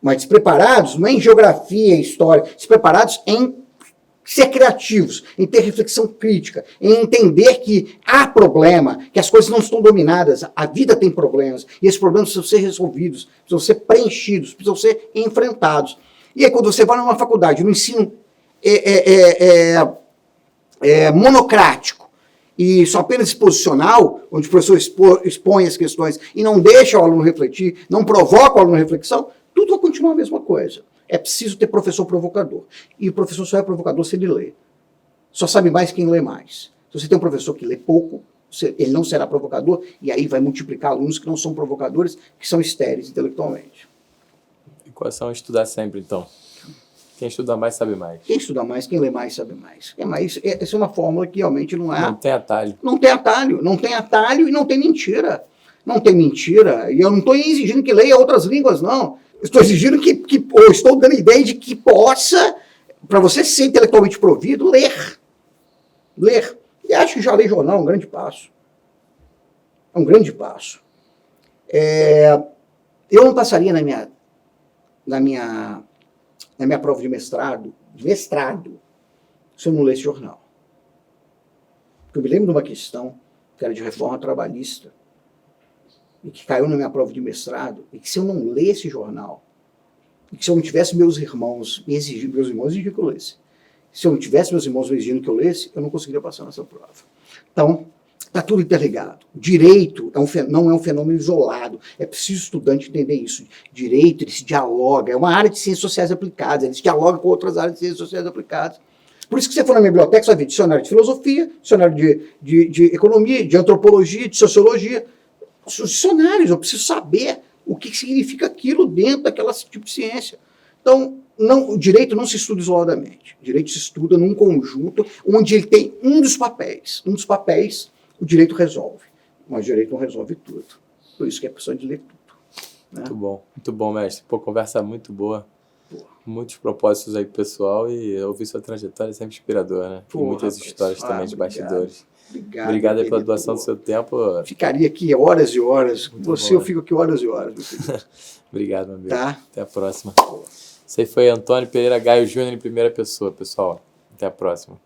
mas despreparados não é em geografia, em história, despreparados em ser criativos, em ter reflexão crítica, em entender que há problema, que as coisas não estão dominadas, a vida tem problemas, e esses problemas precisam ser resolvidos, precisam ser preenchidos, precisam ser enfrentados. E aí quando você vai numa faculdade, no ensino monocrático, e só apenas exposicional, onde o professor expõe as questões e não deixa o aluno refletir, não provoca o aluno à reflexão, tudo vai continuar a mesma coisa. É preciso ter professor provocador. E o professor só é provocador se ele lê. Só sabe mais quem lê mais. Se você tem um professor que lê pouco, ele não será provocador, e aí vai multiplicar alunos que não são provocadores, que são estéreis intelectualmente. Equação é estudar sempre, então. Quem estuda mais sabe mais. Quem estuda mais, quem lê mais, sabe mais. Essa é uma fórmula que realmente não é... Não tem atalho. Não tem atalho. Não tem atalho e não tem mentira. Não tem mentira. E eu não estou exigindo que leia outras línguas, não. Estou exigindo ou estou dando a ideia de que possa, para você ser intelectualmente provido, ler. Ler. E acho que já ler jornal é um grande passo. É um grande passo. Eu não passaria na minha prova de mestrado, se eu não lesse jornal. Porque eu me lembro de uma questão que era de reforma trabalhista, e que caiu na minha prova de mestrado, e que se eu não lesse jornal, e que se eu não tivesse meus irmãos exigindo que eu lesse, se eu não tivesse meus irmãos me exigindo que eu lesse, eu não conseguiria passar nessa prova. Então, está tudo interligado. Direito não é um fenômeno isolado, é preciso o estudante entender isso. Direito, ele se dialoga, é uma área de ciências sociais aplicadas, ele se dialoga com outras áreas de ciências sociais aplicadas. Por isso que você for na minha biblioteca, você vai ver dicionário de filosofia, dicionário de economia, de antropologia, de sociologia. Dicionários, eu preciso saber o que significa aquilo dentro daquela tipo de ciência. Então, o direito não se estuda isoladamente. O direito se estuda num conjunto onde ele tem um dos papéis. Um dos papéis, o direito resolve. Mas o direito não resolve tudo. Por isso que é preciso de ler tudo. Né? Muito bom, mestre. Pô, conversa muito boa. Muitos propósitos aí pro pessoal e ouvir sua trajetória é sempre inspirador, né? E muitas histórias também de bastidores. Obrigado pela doação do seu tempo. Ficaria aqui horas e horas. Com você eu fico aqui horas e horas. Obrigado, meu amigo. Tá? Até a próxima. Esse aí foi Antônio Pereira Gaio Júnior em primeira pessoa, pessoal. Até a próxima.